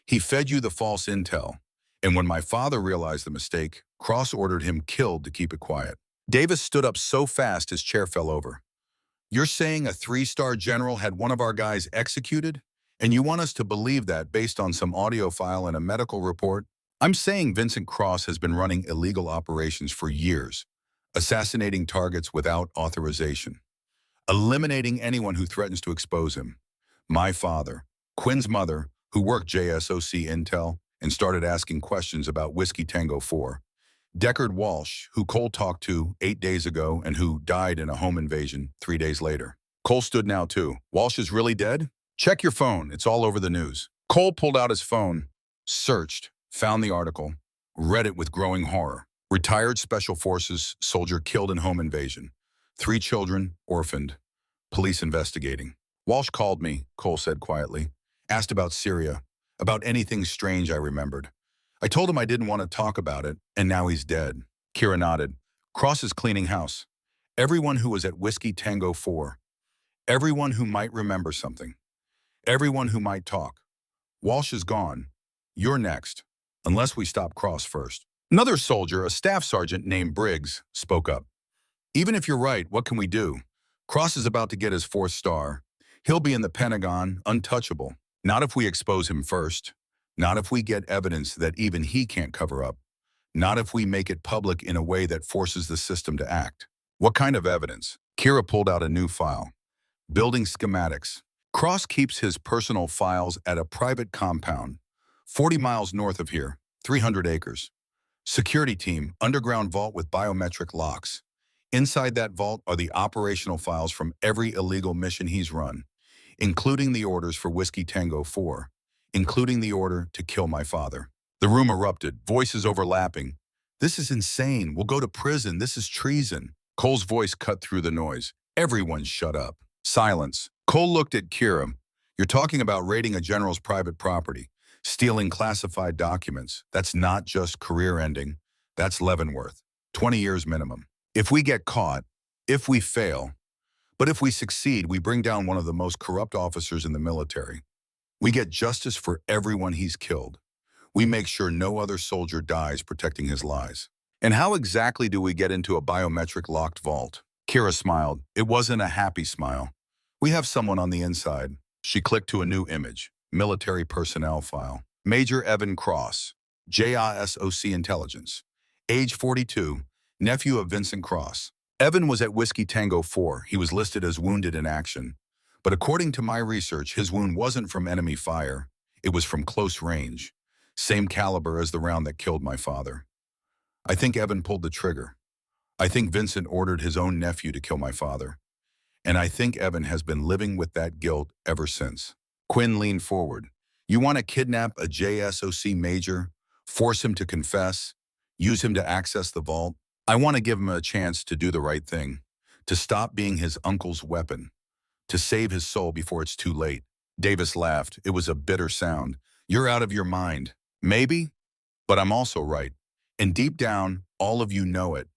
He fed you the false intel. And when my father realized the mistake, Cross ordered him killed to keep it quiet. Davis stood up so fast his chair fell over. You're saying a 3-star general had one of our guys executed? And you want us to believe that based on some audio file and a medical report? I'm saying Vincent Cross has been running illegal operations for years, assassinating targets without authorization, eliminating anyone who threatens to expose him. My father, Quinn's mother, who worked JSOC Intel and started asking questions about Whiskey Tango 4. Deckard Walsh, who Cole talked to 8 days ago and who died in a home invasion 3 days later. Cole stood now too. Walsh is really dead? Check your phone, it's all over the news. Cole pulled out his phone, searched, found the article, read it with growing horror. Retired Special Forces soldier killed in home invasion. 3 children, orphaned. Police investigating. Walsh called me, Cole said quietly. Asked about Syria, about anything strange I remembered. I told him I didn't want to talk about it, and now he's dead. Kira nodded. Cross is cleaning house. Everyone who was at Whiskey Tango 4. Everyone who might remember something. Everyone who might talk. Walsh is gone. You're next, unless we stop Cross first. Another soldier, a staff sergeant named Briggs, spoke up. Even if you're right, what can we do? Cross is about to get his 4th star. He'll be in the Pentagon, untouchable. Not if we expose him first. Not if we get evidence that even he can't cover up. Not if we make it public in a way that forces the system to act. What kind of evidence? Kira pulled out a new file. Building schematics. Cross keeps his personal files at a private compound, 40 miles north of here, 300 acres. Security team, underground vault with biometric locks. Inside that vault are the operational files from every illegal mission he's run, including the orders for Whiskey Tango 4, including the order to kill my father. The room erupted, voices overlapping. This is insane. We'll go to prison. This is treason. Cole's voice cut through the noise. Everyone shut up. Silence. Cole looked at Kira. You're talking about raiding a general's private property, stealing classified documents. That's not just career ending. That's Leavenworth. 20 years minimum. If we get caught, if we fail, but if we succeed, we bring down one of the most corrupt officers in the military. We get justice for everyone he's killed. We make sure no other soldier dies protecting his lies. And how exactly do we get into a biometric locked vault? Kira smiled. It wasn't a happy smile. We have someone on the inside. She clicked to a new image. Military personnel file. Major Evan Cross, JISOC Intelligence. Age 42, nephew of Vincent Cross. Evan was at Whiskey Tango 4. He was listed as wounded in action. But according to my research, his wound wasn't from enemy fire. It was from close range. Same caliber as the round that killed my father. I think Evan pulled the trigger. I think Vincent ordered his own nephew to kill my father. And I think Evan has been living with that guilt ever since. Quinn leaned forward. You want to kidnap a JSOC major, force him to confess, use him to access the vault? I want to give him a chance to do the right thing, to stop being his uncle's weapon, to save his soul before it's too late. Davis laughed. It was a bitter sound. You're out of your mind. Maybe, but I'm also right. And deep down, all of you know it.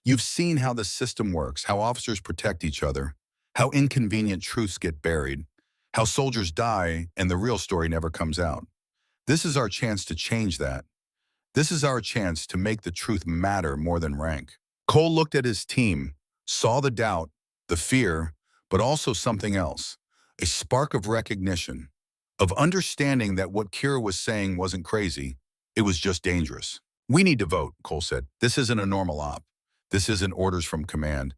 You've seen how the system works, how officers protect each other, how inconvenient truths get buried, how soldiers die and the real story never comes out. This is our chance to change that. This is our chance to make the truth matter more than rank. Cole looked at his team, saw the doubt, the fear, but also something else, a spark of recognition, of understanding that what Kira was saying wasn't crazy, it was just dangerous. We need to vote, Cole said. This isn't a normal op. This isn't orders from command.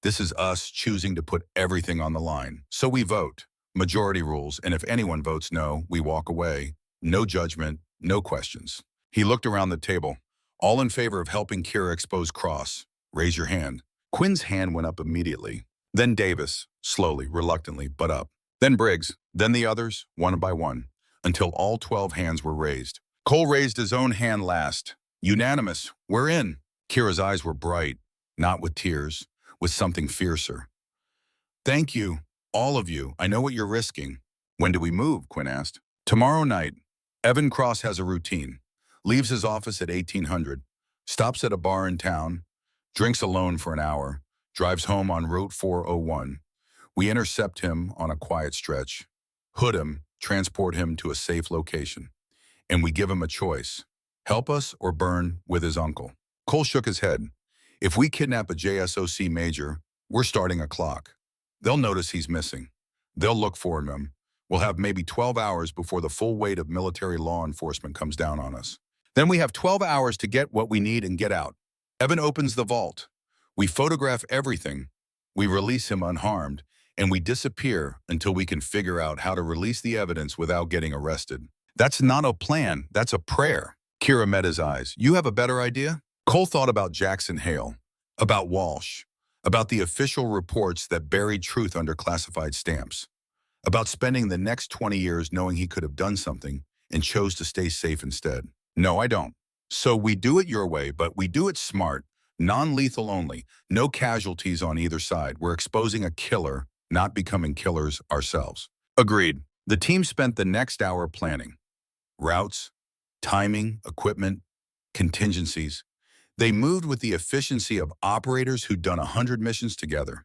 This is us choosing to put everything on the line. So we vote. Majority rules, and if anyone votes no, we walk away. No judgment, no questions. He looked around the table. All in favor of helping Kira expose Cross? Raise your hand. Quinn's hand went up immediately. Then Davis, slowly, reluctantly, but up. Then Briggs, then the others, one by one, until all 12 hands were raised. Cole raised his own hand last. Unanimous, we're in. Kira's eyes were bright, not with tears, with something fiercer. Thank you, all of you. I know what you're risking. When do we move? Quinn asked. Tomorrow night. Evan Cross has a routine. Leaves his office at 1800, stops at a bar in town, drinks alone for an hour, drives home on Route 401. We intercept him on a quiet stretch, hood him, transport him to a safe location. And we give him a choice, help us or burn with his uncle. Cole shook his head. If we kidnap a JSOC major, we're starting a clock. They'll notice he's missing. They'll look for him. We'll have maybe 12 hours before the full weight of military law enforcement comes down on us. Then we have 12 hours to get what we need and get out. Evan opens the vault. We photograph everything. We release him unharmed, and we disappear until we can figure out how to release the evidence without getting arrested. That's not a plan, that's a prayer. Kira met his eyes. You have a better idea? Cole thought about Jackson Hale, about Walsh, about the official reports that buried truth under classified stamps, about spending the next 20 years knowing he could have done something and chose to stay safe instead. No, I don't. So we do it your way, but we do it smart, non-lethal only, no casualties on either side. We're exposing a killer, not becoming killers ourselves. Agreed. The team spent the next hour planning. Routes, timing, equipment, contingencies. They moved with the efficiency of operators who'd done 100 missions together.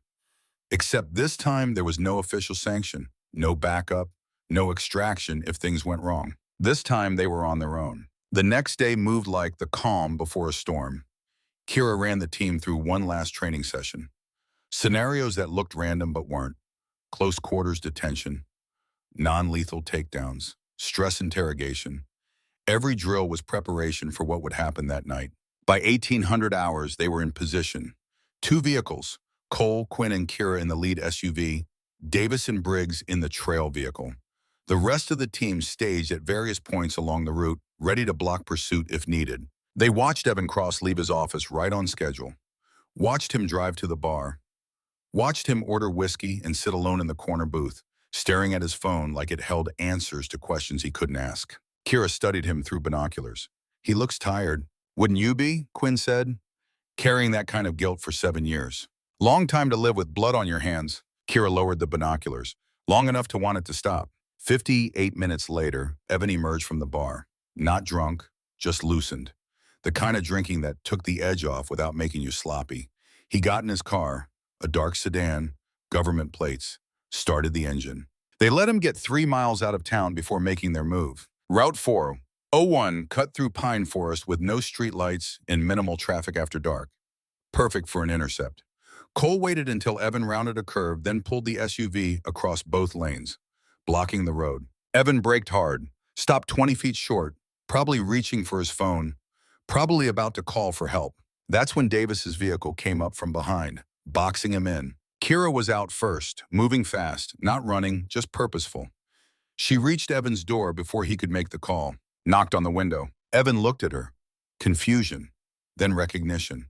Except this time there was no official sanction, no backup, no extraction if things went wrong. This time they were on their own. The next day moved like the calm before a storm. Kira ran the team through one last training session. Scenarios that looked random but weren't. Close quarters detention, non-lethal takedowns, stress interrogation. Every drill was preparation for what would happen that night. By 1800 hours, they were in position. 2 vehicles, Cole, Quinn, and Kira in the lead SUV, Davis and Briggs in the trail vehicle. The rest of the team staged at various points along the route, ready to block pursuit if needed. They watched Evan Cross leave his office right on schedule, watched him drive to the bar, watched him order whiskey and sit alone in the corner booth, staring at his phone like it held answers to questions he couldn't ask. Kira studied him through binoculars. He looks tired. Wouldn't you be? Quinn said. Carrying that kind of guilt for 7 years. Long time to live with blood on your hands. Kira lowered the binoculars, long enough to want it to stop. 58 minutes later, Evan emerged from the bar. Not drunk, just loosened. The kind of drinking that took the edge off without making you sloppy. He got in his car, a dark sedan, government plates, started the engine. They let him get 3 miles out of town before making their move. Route 401 cut through pine forest with no streetlights and minimal traffic after dark. Perfect for an intercept. Cole waited until Evan rounded a curve, then pulled the SUV across both lanes, blocking the road. Evan braked hard, stopped 20 feet short, probably reaching for his phone, probably about to call for help. That's when Davis's vehicle came up from behind, boxing him in. Kira was out first, moving fast, not running, just purposeful. She reached Evan's door before he could make the call, knocked on the window. Evan looked at her. Confusion, then recognition.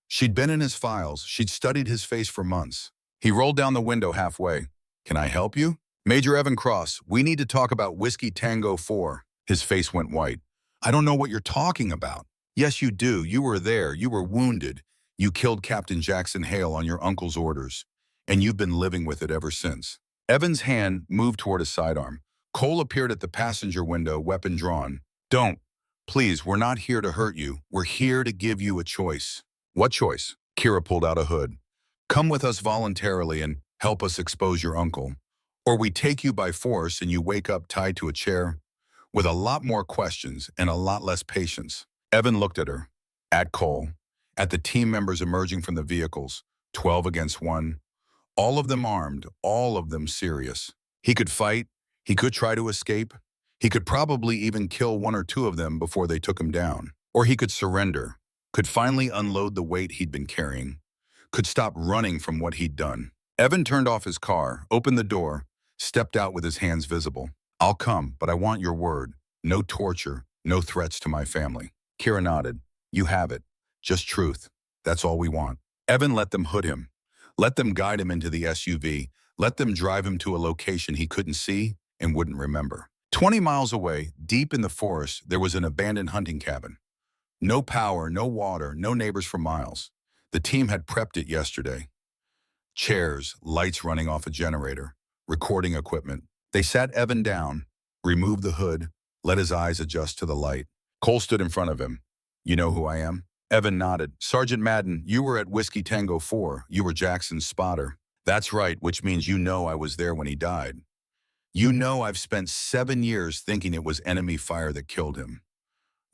She'd been in his files. She'd studied his face for months. He rolled down the window halfway. Can I help you? Major Evan Cross, we need to talk about Whiskey Tango 4. His face went white. I don't know what you're talking about. Yes, you do. You were there. You were wounded. You killed Captain Jackson Hale on your uncle's orders, and you've been living with it ever since. Evan's hand moved toward his sidearm. Cole appeared at the passenger window, weapon drawn. Don't. Please, we're not here to hurt you. We're here to give you a choice. What choice? Kira pulled out a hood. Come with us voluntarily and help us expose your uncle. Or we take you by force and you wake up tied to a chair with a lot more questions and a lot less patience. Evan looked at her, at Cole, at the team members emerging from the vehicles, 12 against 1, all of them armed, all of them serious. He could fight, he could try to escape, he could probably even kill 1 or 2 of them before they took him down. Or he could surrender, could finally unload the weight he'd been carrying, could stop running from what he'd done. Evan turned off his car, opened the door, stepped out with his hands visible. I'll come, but I want your word. No torture, no threats to my family. Kira nodded. You have it. Just truth. That's all we want. Evan let them hood him. Let them guide him into the SUV. Let them drive him to a location he couldn't see and wouldn't remember. 20 miles away, deep in the forest, there was an abandoned hunting cabin. No power, no water, no neighbors for miles. The team had prepped it yesterday. Chairs, lights running off a generator, recording equipment. They sat Evan down, removed the hood, let his eyes adjust to the light. Cole stood in front of him. You know who I am? Evan nodded. Sergeant Madden, you were at Whiskey Tango 4. You were Jackson's spotter. That's right, which means you know I was there when he died. You know I've spent 7 years thinking it was enemy fire that killed him.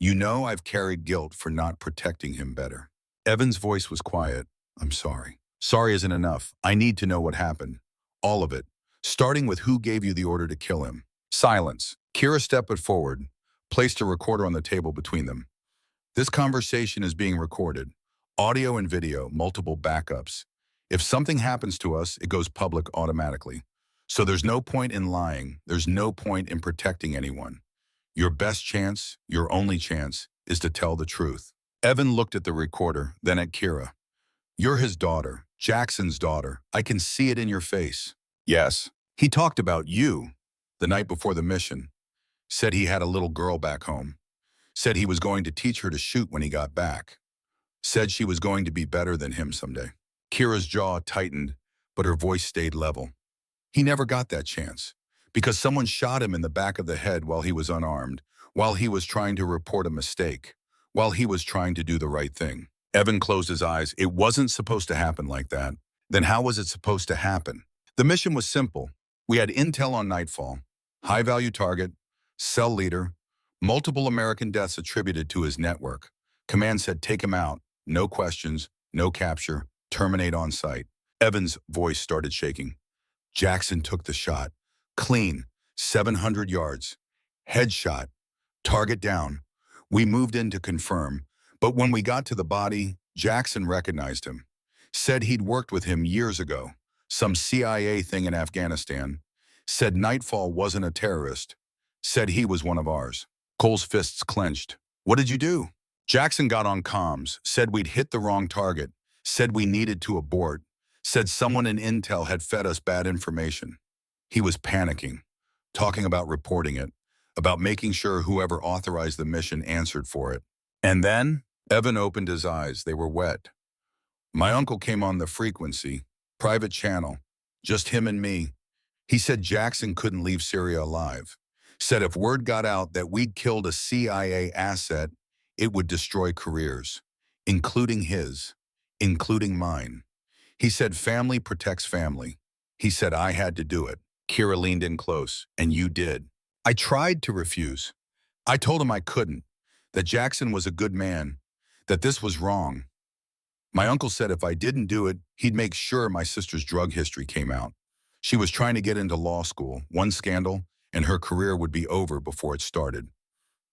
You know I've carried guilt for not protecting him better. Evan's voice was quiet. I'm sorry. Sorry isn't enough. I need to know what happened. All of it. Starting with who gave you the order to kill him. Silence. Kira stepped forward, placed a recorder on the table between them. This conversation is being recorded. Audio and video, multiple backups. If something happens to us, it goes public automatically. So there's no point in lying. There's no point in protecting anyone. Your best chance, your only chance, is to tell the truth. Evan looked at the recorder, then at Kira. You're his daughter, Jackson's daughter. I can see it in your face. Yes. He talked about you the night before the mission. Said he had a little girl back home. Said he was going to teach her to shoot when he got back. Said she was going to be better than him someday. Kira's jaw tightened, but her voice stayed level. He never got that chance, because someone shot him in the back of the head while he was unarmed, while he was trying to report a mistake, while he was trying to do the right thing. Evan closed his eyes. It wasn't supposed to happen like that. Then how was it supposed to happen? The mission was simple. We had intel on Nightfall, high-value target, cell leader, multiple American deaths attributed to his network. Command said take him out, no questions, no capture, terminate on sight. Evan's voice started shaking. Jackson took the shot. Clean, 700 yards. Headshot, target down. We moved in to confirm, but when we got to the body, Jackson recognized him. Said he'd worked with him years ago, some CIA thing in Afghanistan. Said Nightfall wasn't a terrorist. Said he was one of ours. Cole's fists clenched. What did you do? Jackson got on comms, said we'd hit the wrong target, said we needed to abort, said someone in intel had fed us bad information. He was panicking, talking about reporting it, about making sure whoever authorized the mission answered for it. And then, Evan opened his eyes. They were wet. My uncle came on the frequency, private channel, just him and me. He said Jackson couldn't leave Syria alive. Said if word got out that we'd killed a CIA asset, it would destroy careers, including his, including mine. He said family protects family. He said I had to do it. Kira leaned in close, and you did. I tried to refuse. I told him I couldn't, that Jackson was a good man, that this was wrong. My uncle said if I didn't do it, he'd make sure my sister's drug history came out. She was trying to get into law school, one scandal, and her career would be over before it started.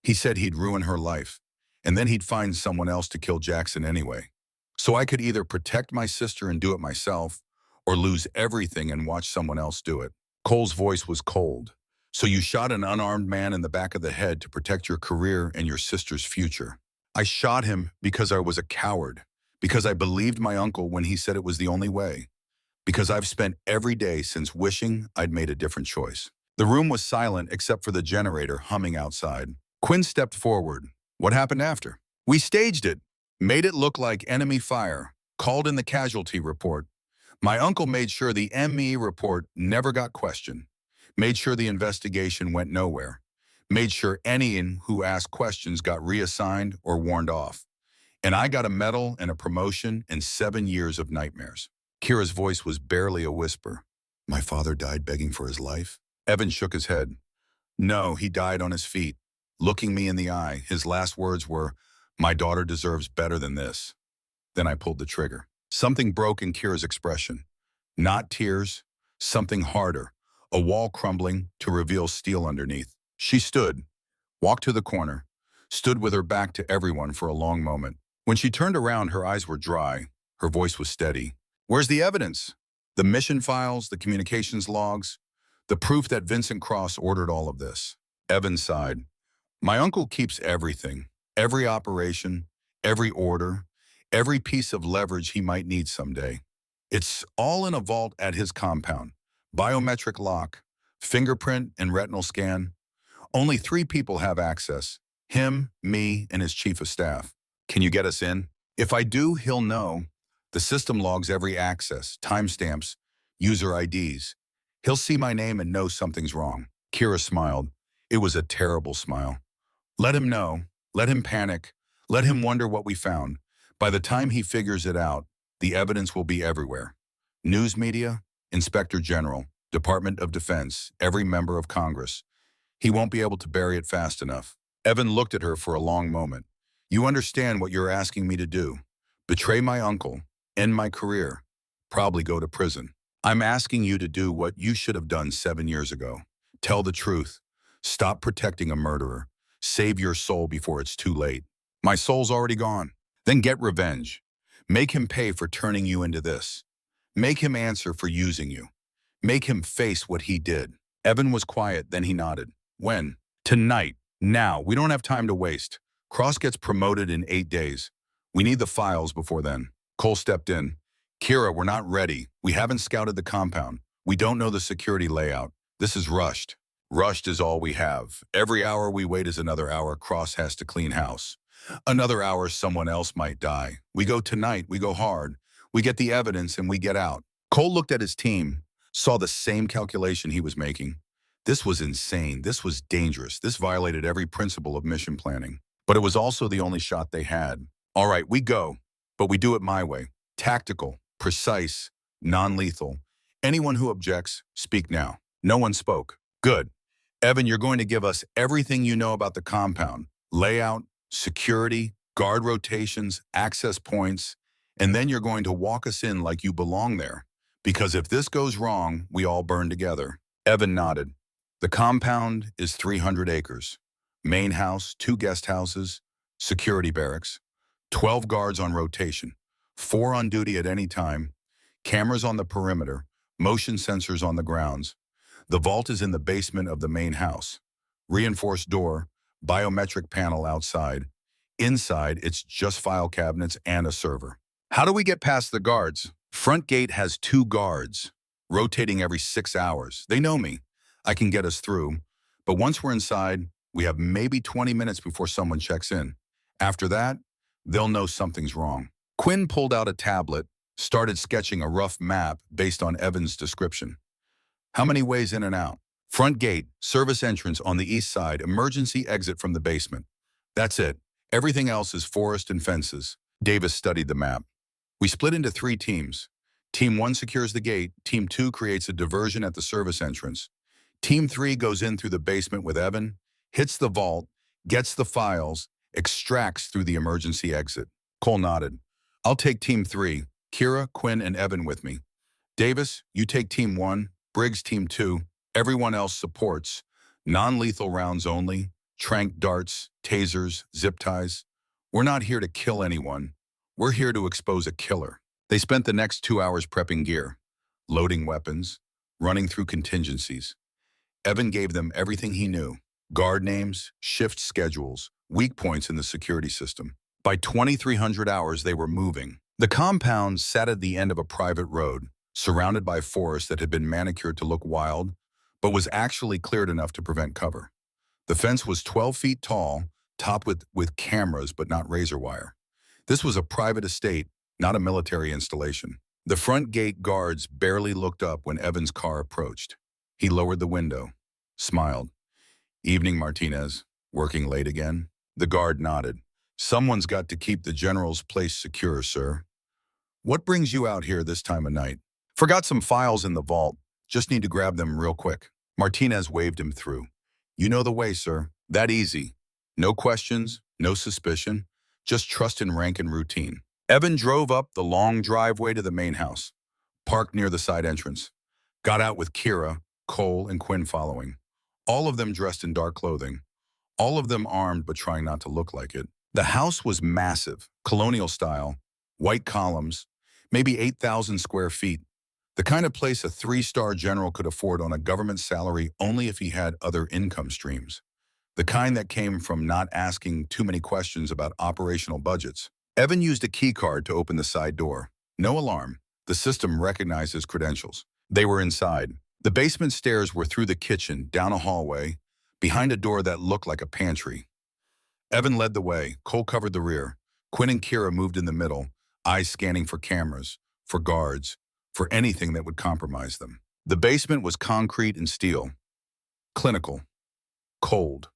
He said he'd ruin her life, and then he'd find someone else to kill Jackson anyway. So I could either protect my sister and do it myself, or lose everything and watch someone else do it. Cole's voice was cold. So you shot an unarmed man in the back of the head to protect your career and your sister's future. I shot him because I was a coward, because I believed my uncle when he said it was the only way, because I've spent every day since wishing I'd made a different choice. The room was silent except for the generator humming outside. Quinn stepped forward. What happened after? We staged it, made it look like enemy fire. called in the casualty report. My uncle made sure the ME report never got questioned, made sure the investigation went nowhere, made sure anyone who asked questions got reassigned or warned off. And I got a medal and a promotion and 7 years of nightmares. Kira's voice was barely a whisper. My father died begging for his life? Evan shook his head. No, he died on his feet, looking me in the eye. His last words were, my daughter deserves better than this. Then I pulled the trigger. Something broke in Kira's expression. Not tears, something harder, a wall crumbling to reveal steel underneath. She stood, walked to the corner, stood with her back to everyone for a long moment. When she turned around, her eyes were dry, her voice was steady. Where's the evidence? The mission files, the communications logs, the proof that Vincent Cross ordered all of this. Evan sighed. My uncle keeps everything, every operation, every order, every piece of leverage he might need someday. It's all in a vault at his compound. Biometric lock, fingerprint and retinal scan. Only 3 people have access. Him, me, and his chief of staff. Can you get us in? If I do, he'll know. The system logs every access, timestamps, user IDs. He'll see my name and know something's wrong. Kira smiled. It was a terrible smile. Let him know. Let him panic. Let him wonder what we found. By the time he figures it out, the evidence will be everywhere. News media, Inspector General, Department of Defense, every member of Congress. He won't be able to bury it fast enough. Evan looked at her for a long moment. You understand what you're asking me to do. Betray my uncle, end my career, probably go to prison. I'm asking you to do what you should have done 7 years ago. Tell the truth. Stop protecting a murderer. Save your soul before it's too late. My soul's already gone. Then get revenge. Make him pay for turning you into this. Make him answer for using you. Make him face what he did. Evan was quiet, then he nodded. When? Tonight. Now. We don't have time to waste. Cross gets promoted in 8 days. We need the files before then. Cole stepped in. Kira, we're not ready. We haven't scouted the compound. We don't know the security layout. This is rushed. Rushed is all we have. Every hour we wait is another hour Cross has to clean house. Another hour someone else might die. We go tonight, we go hard. We get the evidence and we get out. Cole looked at his team, saw the same calculation he was making. This was insane. This was dangerous. This violated every principle of mission planning. But it was also the only shot they had. All right, we go, but we do it my way. Tactical, precise, non-lethal. Anyone who objects, speak now. No one spoke. Good. Evan, you're going to give us everything you know about the compound. Layout, security, guard rotations, access points, and then you're going to walk us in like you belong there. Because if this goes wrong, we all burn together. Evan nodded. The compound is 300 acres. Main house, 2 guest houses, security barracks, 12 guards on rotation, 4 on duty at any time, cameras on the perimeter, motion sensors on the grounds. The vault is in the basement of the main house. Reinforced door, biometric panel outside. Inside, it's just file cabinets and a server. How do we get past the guards? Front gate has 2 guards, rotating every 6 hours. They know me. I can get us through. But once we're inside, we have maybe 20 minutes before someone checks in. After that, they'll know something's wrong. Quinn pulled out a tablet, started sketching a rough map based on Evan's description. How many ways in and out? Front gate, service entrance on the east side, emergency exit from the basement. That's it. Everything else is forest and fences. Davis studied the map. We split into 3 teams. Team 1 secures the gate. Team 2 creates a diversion at the service entrance. Team 3 goes in through the basement with Evan, hits the vault, gets the files, extracts through the emergency exit. Cole nodded. I'll take Team 3, Kira, Quinn, and Evan with me. Davis, you take Team 1, Briggs Team 2, everyone else supports. Non-lethal rounds only, tranq darts, tasers, zip ties. We're not here to kill anyone. We're here to expose a killer. They spent the next 2 hours prepping gear, loading weapons, running through contingencies. Evan gave them everything he knew. Guard names, shift schedules, weak points in the security system. By 2300 hours, they were moving. The compound sat at the end of a private road, surrounded by forest that had been manicured to look wild, but was actually cleared enough to prevent cover. The fence was 12 feet tall, topped with cameras but not razor wire. This was a private estate, not a military installation. The front gate guards barely looked up when Evan's car approached. He lowered the window, smiled. "Evening, Martinez. Working late again?" The guard nodded. "Someone's got to keep the general's place secure, sir." "What brings you out here this time of night?" "Forgot some files in the vault. Just need to grab them real quick." Martinez waved him through. "You know the way, sir. That easy. No questions, no suspicion, just trust in rank and routine." Evan drove up the long driveway to the main house, parked near the side entrance, got out with Kira, Cole, and Quinn following. All of them dressed in dark clothing, all of them armed but trying not to look like it. The house was massive, colonial style, white columns, maybe 8,000 square feet. The kind of place a three-star general could afford on a government salary only if he had other income streams. The kind that came from not asking too many questions about operational budgets. Evan used a key card to open the side door. No alarm. The system recognized his credentials. They were inside. The basement stairs were through the kitchen, down a hallway, behind a door that looked like a pantry. Evan led the way. Cole covered the rear. Quinn and Kira moved in the middle, eyes scanning for cameras, for guards, for anything that would compromise them. The basement was concrete and steel. Clinical. Cold.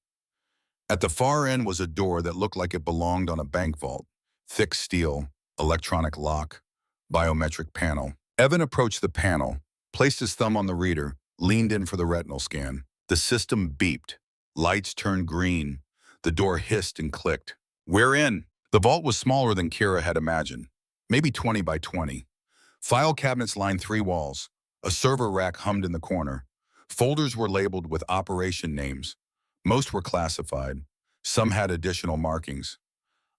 At the far end was a door that looked like it belonged on a bank vault. Thick steel, electronic lock, biometric panel. Evan approached the panel, placed his thumb on the reader, leaned in for the retinal scan. The system beeped. Lights turned green. The door hissed and clicked. "We're in." The vault was smaller than Kira had imagined, maybe 20 by 20. File cabinets lined 3 walls. A server rack hummed in the corner. Folders were labeled with operation names. Most were classified. Some had additional markings.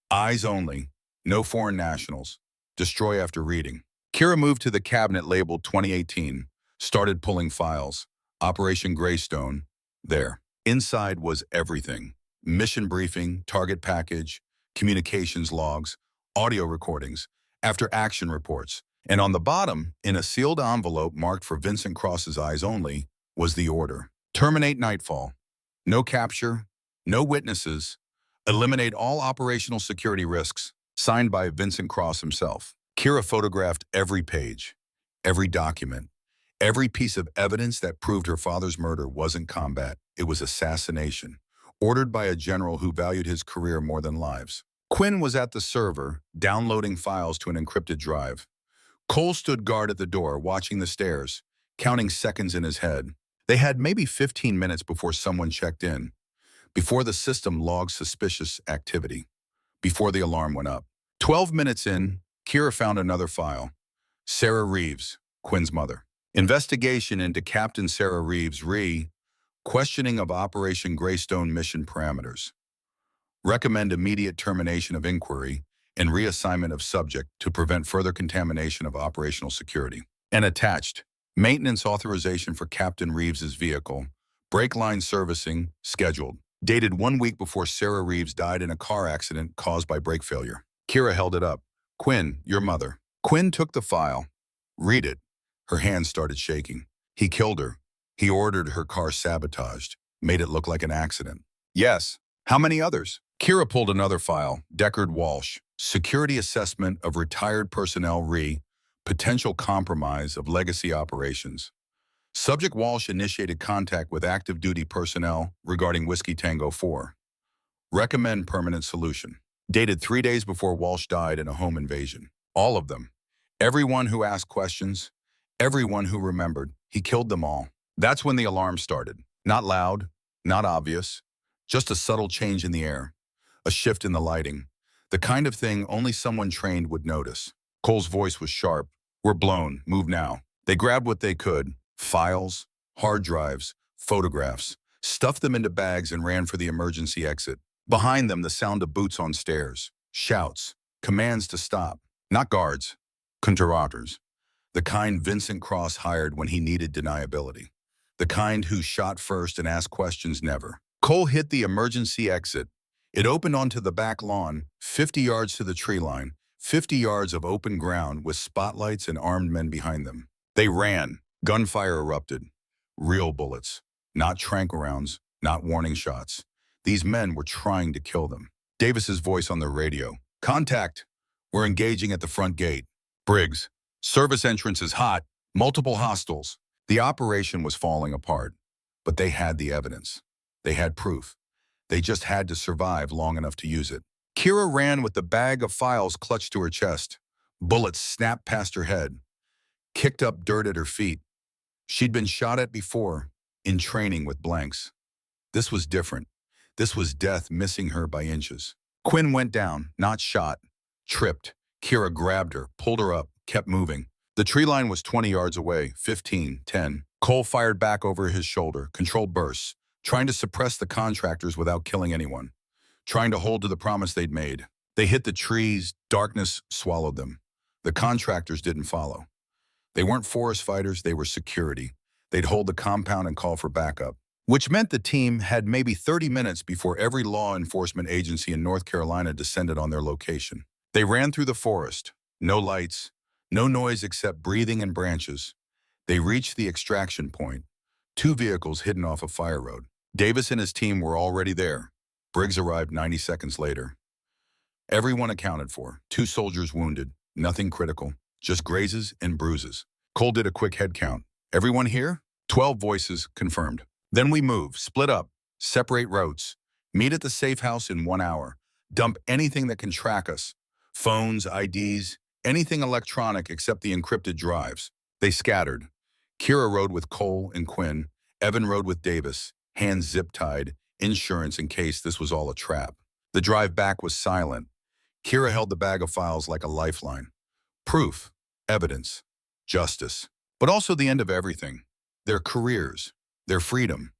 Eyes only. No foreign nationals. Destroy after reading. Kira moved to the cabinet labeled 2018, started pulling files. Operation Greystone. There. Inside was everything. Mission briefing, target package, communications logs, audio recordings, after-action reports. And on the bottom, in a sealed envelope marked for Vincent Cross's eyes only, was the order. Terminate Nightfall. No capture, no witnesses. Eliminate all operational security risks. Signed by Vincent Cross himself. Kira photographed every page, every document, every piece of evidence that proved her father's murder wasn't combat. It was assassination, ordered by a general who valued his career more than lives. Quinn was at the server, downloading files to an encrypted drive. Cole stood guard at the door, watching the stairs, counting seconds in his head. They had maybe 15 minutes before someone checked in, before the system logged suspicious activity, before the alarm went up. 12 minutes in, Kira found another file. Sarah Reeves, Quinn's mother. Investigation into Captain Sarah Reeves' questioning of Operation Greystone mission parameters. Recommend immediate termination of inquiry and reassignment of subject to prevent further contamination of operational security. And attached, maintenance authorization for Captain Reeves's vehicle, brake line servicing, scheduled. Dated 1 week before Sarah Reeves died in a car accident caused by brake failure. Kira held it up. "Quinn, your mother." Quinn took the file. "Read it." Her hands started shaking. "He killed her. He ordered her car sabotaged, made it look like an accident." "Yes. How many others?" Kira pulled another file. Deckard Walsh. Security assessment of retired personnel potential compromise of legacy operations. Subject Walsh initiated contact with active duty personnel regarding Whiskey Tango 4. Recommend permanent solution. Dated 3 days before Walsh died in a home invasion. All of them. Everyone who asked questions. Everyone who remembered. He killed them all. That's when the alarm started. Not loud, not obvious. Just a subtle change in the air. A shift in the lighting. The kind of thing only someone trained would notice. Cole's voice was sharp. "We're blown. Move now." They grabbed what they could. Files, hard drives, photographs. Stuffed them into bags and ran for the emergency exit. Behind them, the sound of boots on stairs. Shouts. Commands to stop. Not guards. Contractors. The kind Vincent Cross hired when he needed deniability. The kind who shot first and asked questions never. Cole hit the emergency exit. It opened onto the back lawn, 50 yards to the tree line, 50 yards of open ground with spotlights and armed men behind them. They ran. Gunfire erupted. Real bullets. Not tranq rounds, not warning shots. These men were trying to kill them. Davis's voice on the radio. "Contact. We're engaging at the front gate. Briggs. Service entrance is hot. Multiple hostiles. The operation was falling apart, but they had the evidence. They had proof. They just had to survive long enough to use it. Kira ran with the bag of files clutched to her chest. Bullets snapped past her head, kicked up dirt at her feet. She'd been shot at before, in training with blanks. This was different. This was death missing her by inches. Quinn went down, not shot, tripped. Kira grabbed her, pulled her up, kept moving. The tree line was 20 yards away, 15, 10. Cole fired back over his shoulder, controlled bursts, trying to suppress the contractors without killing anyone, trying to hold to the promise they'd made. They hit the trees, darkness swallowed them. The contractors didn't follow. They weren't forest fighters, they were security. They'd hold the compound and call for backup, which meant the team had maybe 30 minutes before every law enforcement agency in North Carolina descended on their location. They ran through the forest, no lights, no noise except breathing and branches. They reached the extraction point, 2 vehicles hidden off a fire road. Davis and his team were already there. Briggs arrived 90 seconds later. Everyone accounted for, 2 soldiers wounded, nothing critical, just grazes and bruises. Cole did a quick head count. Everyone here? 12 voices confirmed. Then we move, split up, separate routes, meet at the safe house in 1 hour, dump anything that can track us, phones, IDs, anything electronic except the encrypted drives. They scattered. Kira rode with Cole and Quinn. Evan rode with Davis, hands zip-tied, insurance in case this was all a trap. The drive back was silent. Kira held the bag of files like a lifeline. Proof, evidence, justice, but also the end of everything. Their careers, their freedom,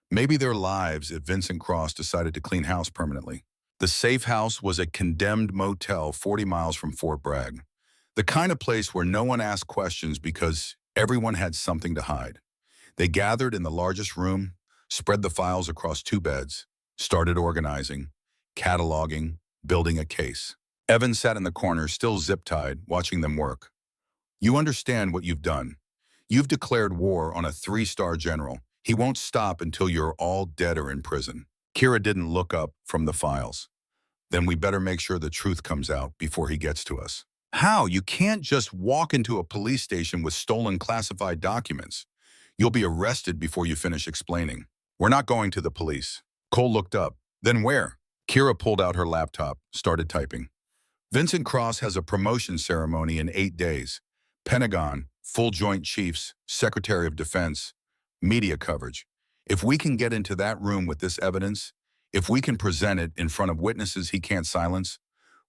maybe their lives if Vincent Cross decided to clean house permanently. The safe house was a condemned motel 40 miles from Fort Bragg, the kind of place where no one asked questions because everyone had something to hide. They gathered in the largest room, spread the files across 2 beds, started organizing, cataloging, building a case. Evan sat in the corner, still zip-tied, watching them work. You understand what you've done. You've declared war on a 3-star general. He won't stop until you're all dead or in prison. Kira didn't look up from the files. Then we better make sure the truth comes out before he gets to us. How? You can't just walk into a police station with stolen classified documents. You'll be arrested before you finish explaining. We're not going to the police. Cole looked up. Then where? Kira pulled out her laptop, started typing. Vincent Cross has a promotion ceremony in 8 days. Pentagon, full Joint Chiefs, Secretary of Defense, media coverage. If we can get into that room with this evidence, if we can present it in front of witnesses he can't silence,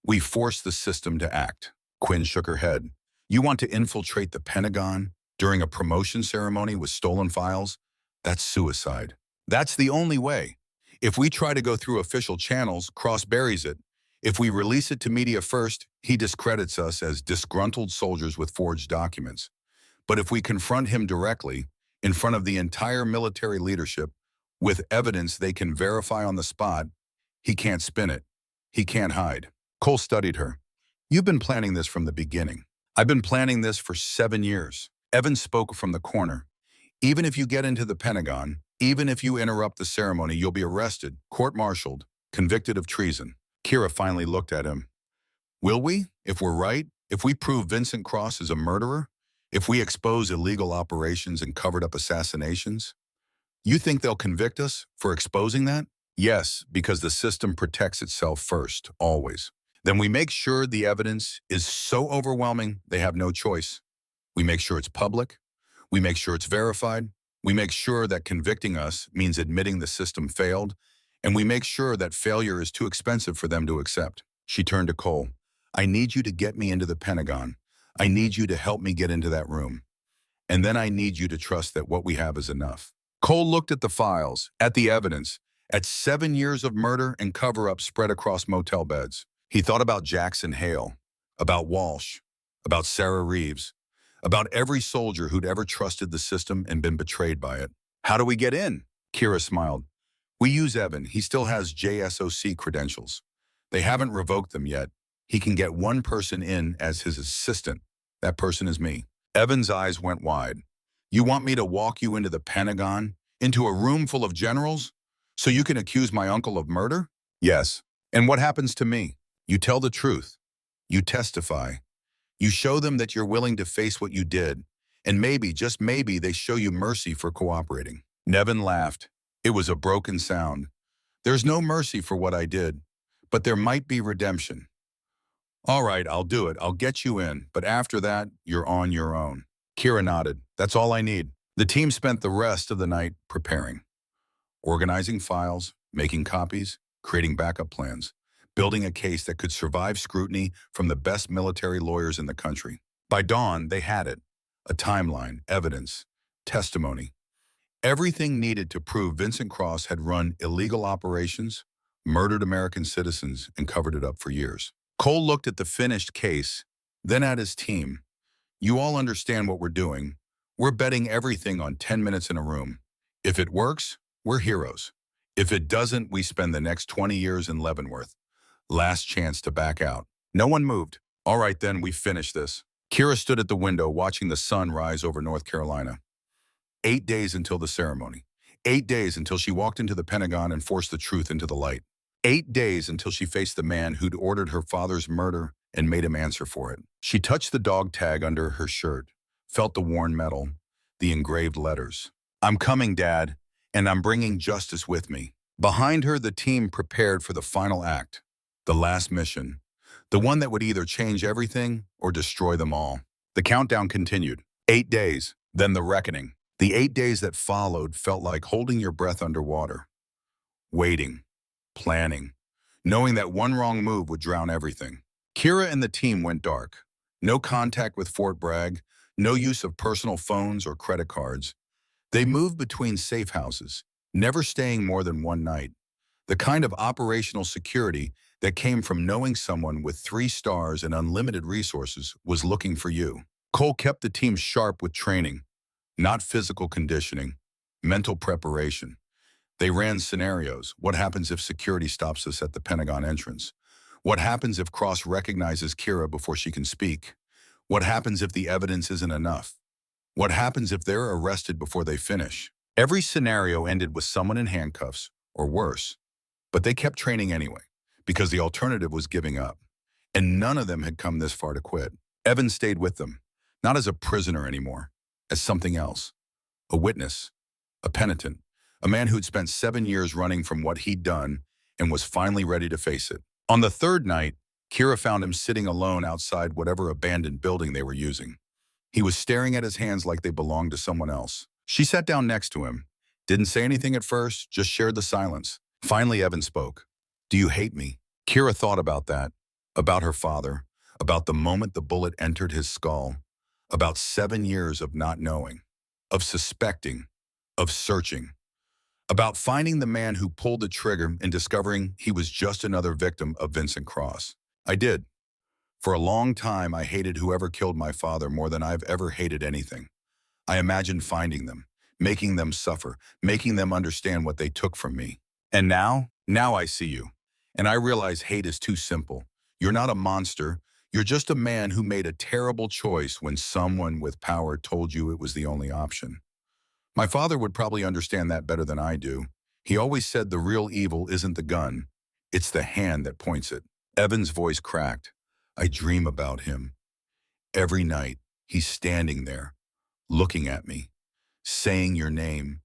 we force the system to act. Quinn shook her head. You want to infiltrate the Pentagon during a promotion ceremony with stolen files? That's suicide. That's the only way. If we try to go through official channels, Cross buries it. If we release it to media first, he discredits us as disgruntled soldiers with forged documents. But if we confront him directly, in front of the entire military leadership, with evidence they can verify on the spot, he can't spin it. He can't hide. Cole studied her. You've been planning this from the beginning. I've been planning this for 7 years. Evan spoke from the corner. Even if you get into the Pentagon, even if you interrupt the ceremony, you'll be arrested, court-martialed, convicted of treason. Kira finally looked at him. Will we? If we're right? If we prove Vincent Cross is a murderer? If we expose illegal operations and covered up assassinations? You think they'll convict us for exposing that? Yes, because the system protects itself first, always. Then we make sure the evidence is so overwhelming they have no choice. We make sure it's public. We make sure it's verified. We make sure that convicting us means admitting the system failed. And we make sure that failure is too expensive for them to accept. She turned to Cole. I need you to get me into the Pentagon. I need you to help me get into that room. And then I need you to trust that what we have is enough. Cole looked at the files, at the evidence, at 7 years of murder and cover-up spread across motel beds. He thought about Jackson Hale, about Walsh, about Sarah Reeves, about every soldier who'd ever trusted the system and been betrayed by it. How do we get in? Kira smiled. We use Evan. He still has JSOC credentials. They haven't revoked them yet. He can get one person in as his assistant. That person is me. Evan's eyes went wide. You want me to walk you into the Pentagon, into a room full of generals, so you can accuse my uncle of murder? Yes. And what happens to me? You tell the truth. You testify. You show them that you're willing to face what you did, and maybe, just maybe, they show you mercy for cooperating. Nevin laughed. It was a broken sound. There's no mercy for what I did, but there might be redemption. All right, I'll do it. I'll get you in, but after that, you're on your own. Kira nodded. That's all I need. The team spent the rest of the night preparing, organizing files, making copies, creating backup plans, building a case that could survive scrutiny from the best military lawyers in the country. By dawn, they had it. A timeline, evidence, testimony. Everything needed to prove Vincent Cross had run illegal operations, murdered American citizens, and covered it up for years. Cole looked at the finished case, then at his team. You all understand what we're doing. We're betting everything on 10 minutes in a room. If it works, we're heroes. If it doesn't, we spend the next 20 years in Leavenworth. Last chance to back out. No one moved. All right, then, we finish this. Kira stood at the window watching the sun rise over North Carolina. 8 days until the ceremony. 8 days until she walked into the Pentagon and forced the truth into the light. 8 days until she faced the man who'd ordered her father's murder and made him answer for it. She touched the dog tag under her shirt, felt the worn metal, the engraved letters. I'm coming, Dad, and I'm bringing justice with me. Behind her, the team prepared for the final act, the last mission, the one that would either change everything or destroy them all. The countdown continued. 8 days, then the reckoning. The 8 days that followed felt like holding your breath underwater, waiting, planning, knowing that one wrong move would drown everything. Kira and the team went dark. No contact with Fort Bragg, no use of personal phones or credit cards. They moved between safe houses, never staying more than one night. The kind of operational security that came from knowing someone with 3 stars and unlimited resources was looking for you. Cole kept the team sharp with training, not physical conditioning, mental preparation. They ran scenarios. What happens if security stops us at the Pentagon entrance? What happens if Cross recognizes Kira before she can speak? What happens if the evidence isn't enough? What happens if they're arrested before they finish? Every scenario ended with someone in handcuffs, or worse. But they kept training anyway, because the alternative was giving up. And none of them had come this far to quit. Evan stayed with them, not as a prisoner anymore, as something else. A witness, a penitent, a man who'd spent 7 years running from what he'd done and was finally ready to face it. On the 3rd night, Kira found him sitting alone outside whatever abandoned building they were using. He was staring at his hands like they belonged to someone else. She sat down next to him, didn't say anything at first, just shared the silence. Finally, Evan spoke. Do you hate me? Kira thought about that, about her father, about the moment the bullet entered his skull, about 7 years of not knowing, of suspecting, of searching, about finding the man who pulled the trigger and discovering he was just another victim of Vincent Cross. I did. For a long time, I hated whoever killed my father more than I've ever hated anything. I imagined finding them, making them suffer, making them understand what they took from me. And now I see you. And I realize hate is too simple. You're not a monster. You're just a man who made a terrible choice when someone with power told you it was the only option. My father would probably understand that better than I do. He always said the real evil isn't the gun, it's the hand that points it. Evan's voice cracked. I dream about him. Every night, he's standing there, looking at me, saying your name,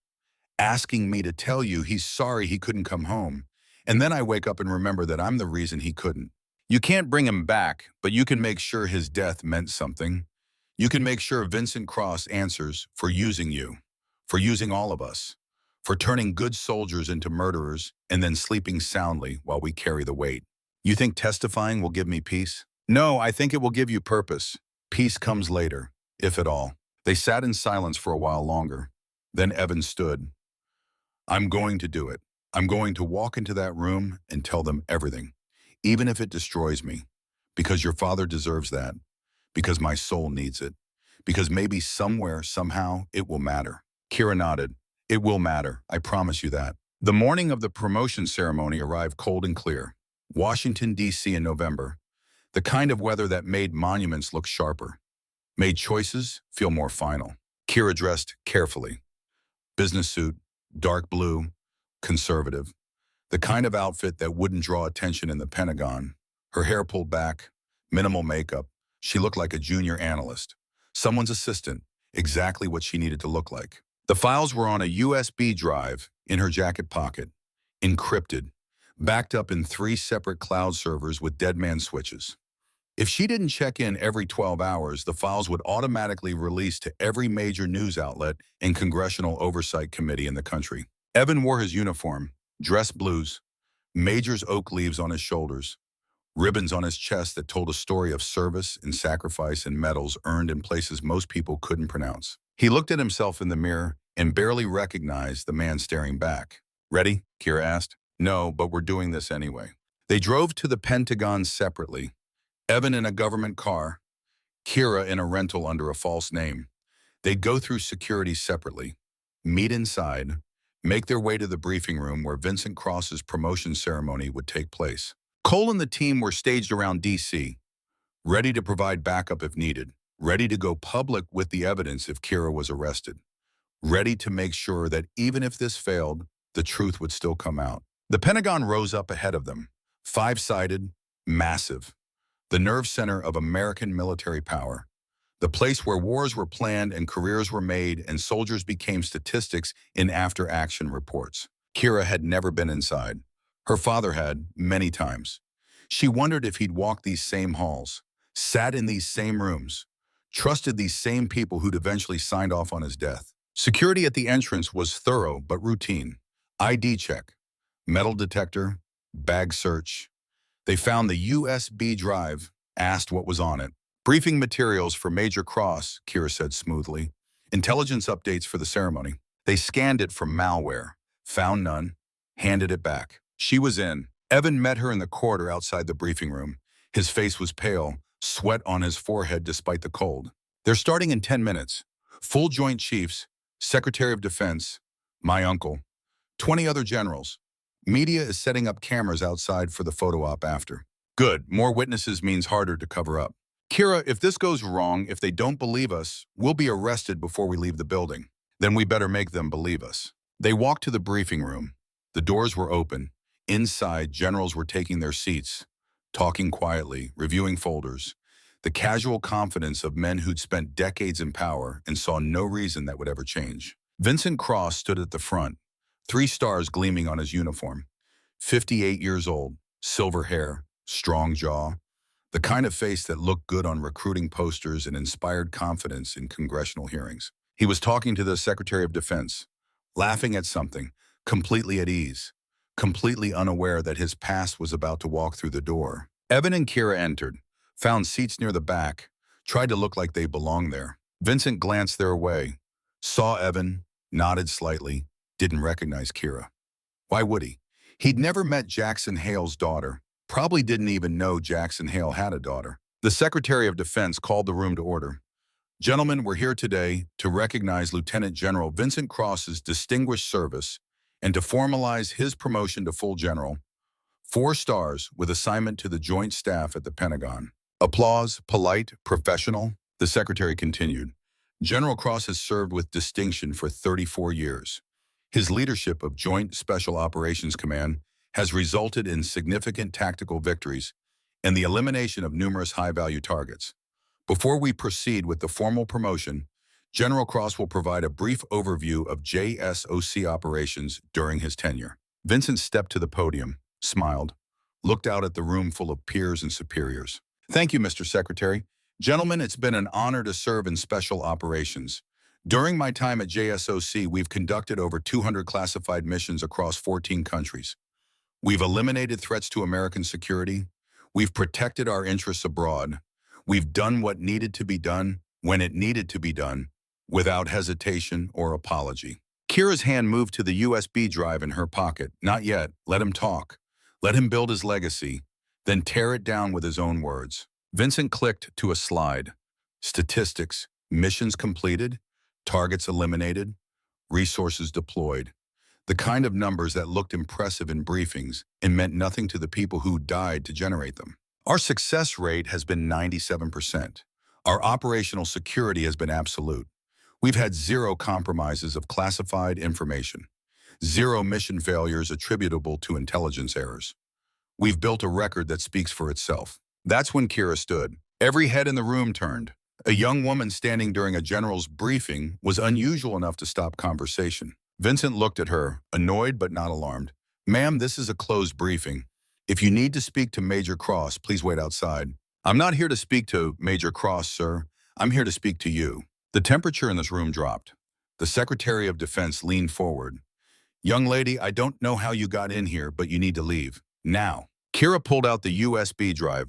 asking me to tell you he's sorry he couldn't come home. And then I wake up and remember that I'm the reason he couldn't. You can't bring him back, but you can make sure his death meant something. You can make sure Vincent Cross answers for using you, for using all of us, for turning good soldiers into murderers and then sleeping soundly while we carry the weight. You think testifying will give me peace? No, I think it will give you purpose. Peace comes later, if at all. They sat in silence for a while longer. Then Evan stood. I'm going to do it. I'm going to walk into that room and tell them everything, even if it destroys me, because your father deserves that, because my soul needs it, because maybe somewhere, somehow, it will matter. Kira nodded. It will matter, I promise you that. The morning of the promotion ceremony arrived cold and clear. Washington, D.C. in November. The kind of weather that made monuments look sharper, made choices feel more final. Kira dressed carefully. Business suit, dark blue, conservative. The kind of outfit that wouldn't draw attention in the Pentagon. Her hair pulled back, Minimal makeup. She looked like a junior analyst. Someone's assistant. Exactly what she needed to look like. The files were on a USB drive in her jacket pocket, encrypted, backed up in 3 separate cloud servers with deadman switches. If she didn't check in every 12 hours, the files would automatically release to every major news outlet and congressional oversight committee in the country. Evan wore his uniform, dress blues, Major's oak leaves on his shoulders, ribbons on his chest that told a story of service and sacrifice and medals earned in places most people couldn't pronounce. He looked at himself in the mirror and barely recognized the man staring back. "Ready?" Kira asked. "No, but we're doing this anyway." They drove to the Pentagon separately, Evan in a government car, Kira in a rental under a false name. They'd go through security separately, meet inside, make their way to the briefing room where Vincent Cross's promotion ceremony would take place. Cole and the team were staged around D.C., ready to provide backup if needed, ready to go public with the evidence if Kira was arrested, ready to make sure that even if this failed, the truth would still come out. The Pentagon rose up ahead of them, 5-sided, massive, the nerve center of American military power, the place where wars were planned and careers were made and soldiers became statistics in after-action reports. Kira had never been inside. Her father had, many times. She wondered if he'd walked these same halls, sat in these same rooms, trusted these same people who'd eventually signed off on his death. Security at the entrance was thorough but routine. ID check, metal detector, bag search. They found the USB drive, asked what was on it. "Briefing materials for Major Cross," Kira said smoothly. "Intelligence updates for the ceremony." They scanned it for malware, found none, handed it back. She was in. Evan met her in the corridor outside the briefing room. His face was pale, sweat on his forehead despite the cold. "They're starting in 10 minutes. Full Joint Chiefs, Secretary of Defense, my uncle, 20 other generals. Media is setting up cameras outside for the photo op after." "Good. More witnesses means harder to cover up." "Kira, if this goes wrong, if they don't believe us, we'll be arrested before we leave the building. Then we better make them believe us." They walked to the briefing room. The doors were open. Inside, generals were taking their seats, talking quietly, reviewing folders. The casual confidence of men who'd spent decades in power and saw no reason that would ever change. Vincent Cross stood at the front, 3 stars gleaming on his uniform. 58 years old, silver hair, strong jaw, the kind of face that looked good on recruiting posters and inspired confidence in congressional hearings. He was talking to the Secretary of Defense, laughing at something, completely at ease, completely unaware that his past was about to walk through the door. Evan and Kira entered, found seats near the back, tried to look like they belonged there. Vincent glanced their way, saw Evan, nodded slightly, didn't recognize Kira. Why would he? He'd never met Jackson Hale's daughter, probably didn't even know Jackson Hale had a daughter. The Secretary of Defense called the room to order. "Gentlemen, we're here today to recognize Lieutenant General Vincent Cross's distinguished service and to formalize his promotion to full general, 4 stars with assignment to the Joint Staff at the Pentagon." Applause, polite, professional, the Secretary continued. "General Cross has served with distinction for 34 years. His leadership of Joint Special Operations Command has resulted in significant tactical victories and the elimination of numerous high-value targets. Before we proceed with the formal promotion, General Cross will provide a brief overview of JSOC operations during his tenure." Vincent stepped to the podium, smiled, looked out at the room full of peers and superiors. "Thank you, Mr. Secretary. Gentlemen, it's been an honor to serve in special operations. During my time at JSOC, we've conducted over 200 classified missions across 14 countries. We've eliminated threats to American security. We've protected our interests abroad. We've done what needed to be done when it needed to be done, without hesitation or apology." Kira's hand moved to the USB drive in her pocket. "Not yet. Let him talk. Let him build his legacy, then tear it down with his own words." Vincent clicked to a slide. Statistics, missions completed, targets eliminated, resources deployed. The kind of numbers that looked impressive in briefings and meant nothing to the people who died to generate them. "Our success rate has been 97%. Our operational security has been absolute. We've had 0 compromises of classified information, 0 mission failures attributable to intelligence errors. We've built a record that speaks for itself." That's when Kira stood. Every head in the room turned. A young woman standing during a general's briefing was unusual enough to stop conversation. Vincent looked at her, annoyed but not alarmed. "Ma'am, this is a closed briefing. If you need to speak to Major Cross, please wait outside." "I'm not here to speak to Major Cross, sir. I'm here to speak to you." The temperature in this room dropped. The Secretary of Defense leaned forward. "Young lady, I don't know how you got in here, but you need to leave. Now." Kira pulled out the USB drive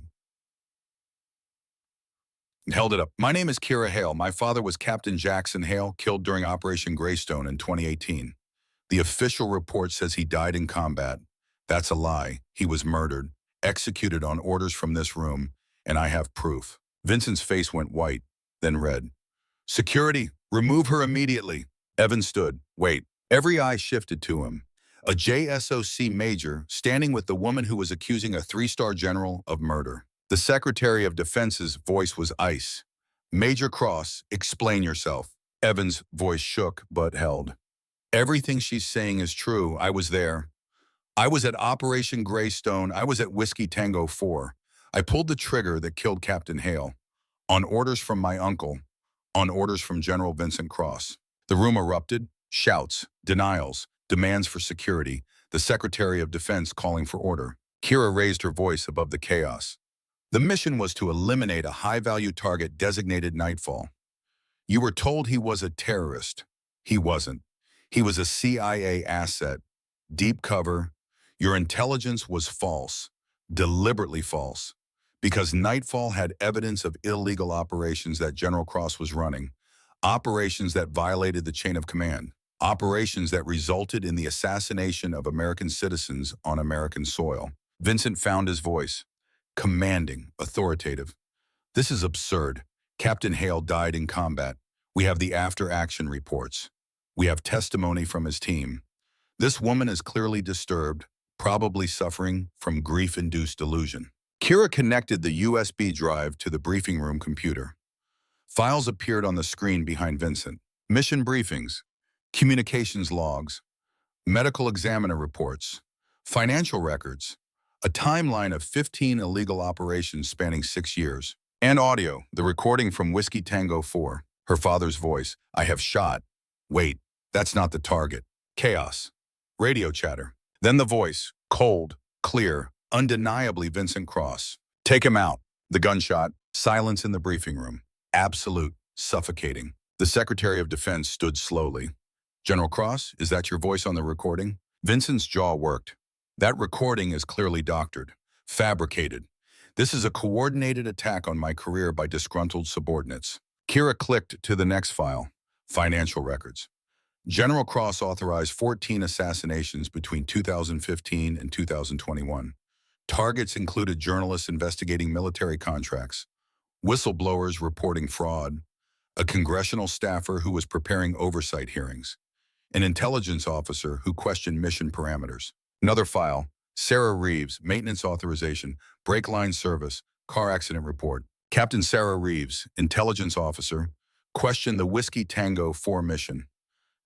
and held it up. "My name is Kira Hale. My father was Captain Jackson Hale, killed during Operation Greystone in 2018. The official report says he died in combat. That's a lie. He was murdered, executed on orders from this room, and I have proof." Vincent's face went white, then red. "Security, remove her immediately." Evan stood. "Wait." Every eye shifted to him. A JSOC major standing with the woman who was accusing a three-star general of murder. The Secretary of Defense's voice was ice. "Major Cross, explain yourself." Evan's voice shook but held. "Everything she's saying is true. I was there. I was at Operation Greystone. I was at Whiskey Tango 4. I pulled the trigger that killed Captain Hale. On orders from my uncle. On orders from General Vincent Cross." The room erupted. Shouts, denials, demands for security, the Secretary of Defense calling for order. Kira raised her voice above the chaos. The mission was to eliminate a high-value target designated Nightfall. "You were told he was a terrorist. He wasn't. He was a CIA asset. Deep cover. Your intelligence was false, deliberately false, because Nightfall had evidence of illegal operations that General Cross was running, operations that violated the chain of command, operations that resulted in the assassination of American citizens on American soil." Vincent found his voice. Commanding, authoritative. "This is absurd. Captain Hale died in combat. We have the after-action reports. We have testimony from his team. This woman is clearly disturbed, probably suffering from grief-induced delusion." Kira connected the USB drive to the briefing room computer. Files appeared on the screen behind Vincent. Mission briefings, communications logs, medical examiner reports, financial records, a timeline of 15 illegal operations spanning 6 years, and audio, the recording from Whiskey Tango 4, her father's voice. "I have shot. Wait, that's not the target." Chaos. Radio chatter. Then the voice, cold, clear, undeniably Vincent Cross. "Take him out." The gunshot. Silence in the briefing room. Absolute, suffocating. The Secretary of Defense stood slowly. "General Cross, is that your voice on the recording?" Vincent's jaw worked. "That recording is clearly doctored, fabricated. This is a coordinated attack on my career by disgruntled subordinates." Kira clicked to the next file, financial records. General Cross authorized 14 assassinations between 2015 and 2021. Targets included journalists investigating military contracts, whistleblowers reporting fraud, a congressional staffer who was preparing oversight hearings, an intelligence officer who questioned mission parameters. Another file, Sarah Reeves, maintenance authorization, brake line service, car accident report. Captain Sarah Reeves, intelligence officer, questioned the Whiskey Tango 4 mission.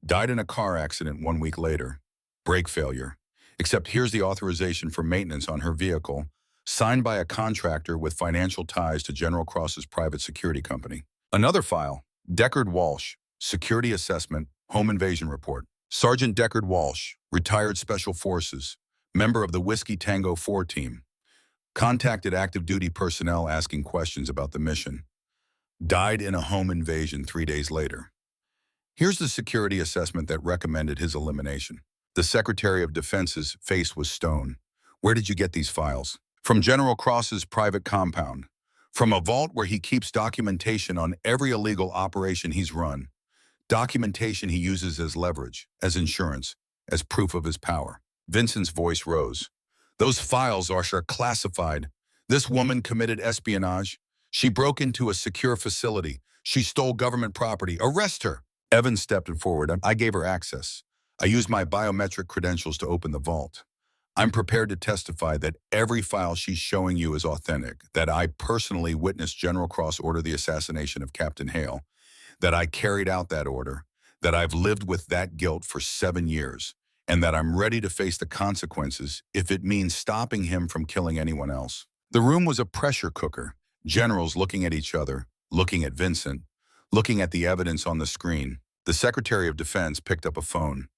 Died in a car accident 1 week later. Brake failure. Except here's the authorization for maintenance on her vehicle, signed by a contractor with financial ties to General Cross's private security company. Another file, Deckard Walsh, security assessment, home invasion report. Sergeant Deckard Walsh, retired Special Forces, member of the Whiskey Tango 4 team. Contacted active duty personnel asking questions about the mission. Died in a home invasion 3 days later. Here's the security assessment that recommended his elimination. The Secretary of Defense's face was stone. "Where did you get these files?" "From General Cross's private compound. From a vault where he keeps documentation on every illegal operation he's run. Documentation he uses as leverage, as insurance, as proof of his power." Vincent's voice rose. "Those files are classified. This woman committed espionage. She broke into a secure facility. She stole government property. Arrest her." Evan stepped forward. "I gave her access. I used my biometric credentials to open the vault. I'm prepared to testify that every file she's showing you is authentic, that I personally witnessed General Cross order the assassination of Captain Hale, that I carried out that order, that I've lived with that guilt for 7 years, and that I'm ready to face the consequences if it means stopping him from killing anyone else." The room was a pressure cooker. Generals looking at each other, looking at Vincent, looking at the evidence on the screen. The Secretary of Defense picked up a phone.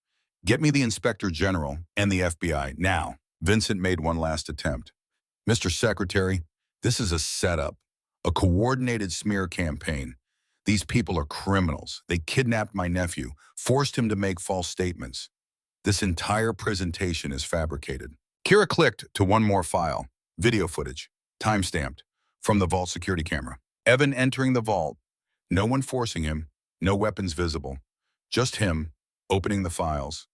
"Get me the Inspector General and the FBI, now." Vincent made one last attempt. "Mr. Secretary, this is a setup, a coordinated smear campaign. These people are criminals. They kidnapped my nephew, forced him to make false statements. This entire presentation is fabricated." Kira clicked to one more file. Video footage, time-stamped, from the vault security camera. Evan entering the vault. No one forcing him, no weapons visible. Just him, opening the files,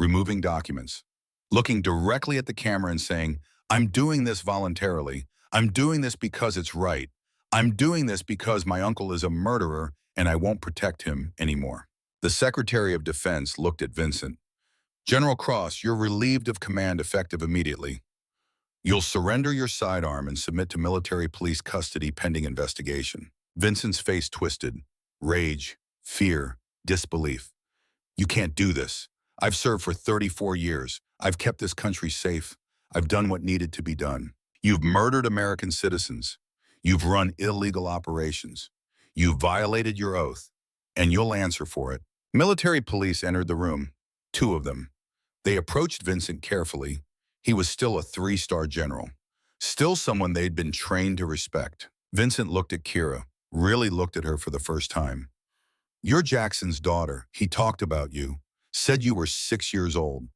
removing documents, looking directly at the camera and saying, "I'm doing this voluntarily. I'm doing this because it's right. I'm doing this because my uncle is a murderer and I won't protect him anymore." The Secretary of Defense looked at Vincent. "General Cross, you're relieved of command effective immediately. You'll surrender your sidearm and submit to military police custody pending investigation." Vincent's face twisted. Rage, fear, disbelief. "You can't do this. I've served for 34 years. I've kept this country safe. I've done what needed to be done. You've murdered American citizens. You've run illegal operations. You've violated your oath, and you'll answer for it." Military police entered the room, 2 of them. They approached Vincent carefully. He was still a 3-star general, still someone they'd been trained to respect. Vincent looked at Kira, really looked at her for the first time. "You're Jackson's daughter. He talked about you, said you were 6 years old,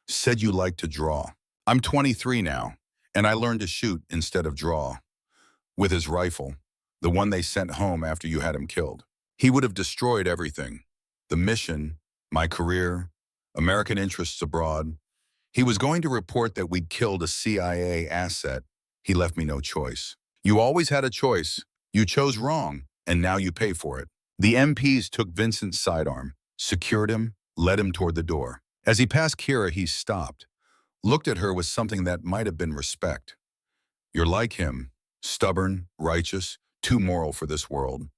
said you liked to draw. I'm 23 now, and I learned to shoot instead of draw. With his rifle, the one they sent home after you had him killed. He would have destroyed everything. The mission, my career, American interests abroad. He was going to report that we'd killed a CIA asset. He left me no choice. You always had a choice. You chose wrong, and now you pay for it." The MPs took Vincent's sidearm, secured him, led him toward the door. As he passed Kira, he stopped, looked at her with something that might have been respect. "You're like him, stubborn, righteous, too moral for this world.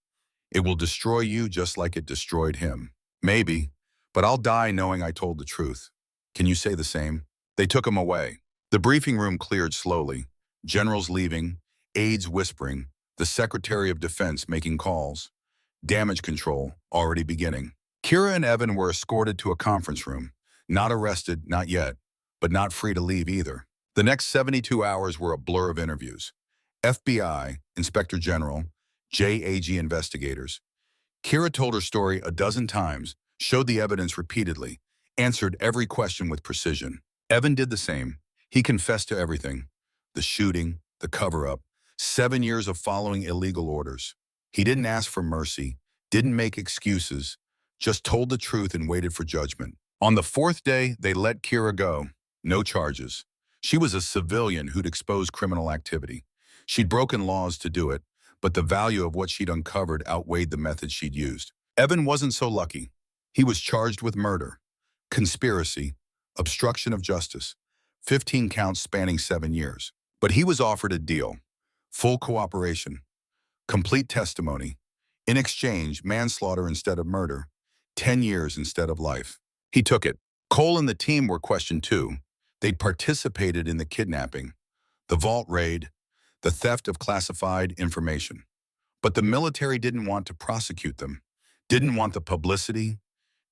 It will destroy you just like it destroyed him. Maybe, but I'll die knowing I told the truth. Can you say the same?" They took him away. The briefing room cleared slowly. Generals leaving, aides whispering, the Secretary of Defense making calls. Damage control already beginning. Kira and Evan were escorted to a conference room. Not arrested, not yet, but not free to leave either. The next 72 hours were a blur of interviews. FBI, Inspector General, JAG investigators. Kira told her story a dozen times, showed the evidence repeatedly, answered every question with precision. Evan did the same. He confessed to everything. The shooting, the cover-up, 7 years of following illegal orders. He didn't ask for mercy, didn't make excuses, just told the truth and waited for judgment. On the 4th day, they let Kira go. No charges. She was a civilian who'd exposed criminal activity. She'd broken laws to do it, but the value of what she'd uncovered outweighed the methods she'd used. Evan wasn't so lucky. He was charged with murder, conspiracy, obstruction of justice, 15 counts spanning 7 years. But he was offered a deal: full cooperation, complete testimony, in exchange, manslaughter instead of murder, 10 years instead of life. He took it. Cole and the team were questioned too. They'd participated in the kidnapping, the vault raid, the theft of classified information. But the military didn't want to prosecute them, didn't want the publicity,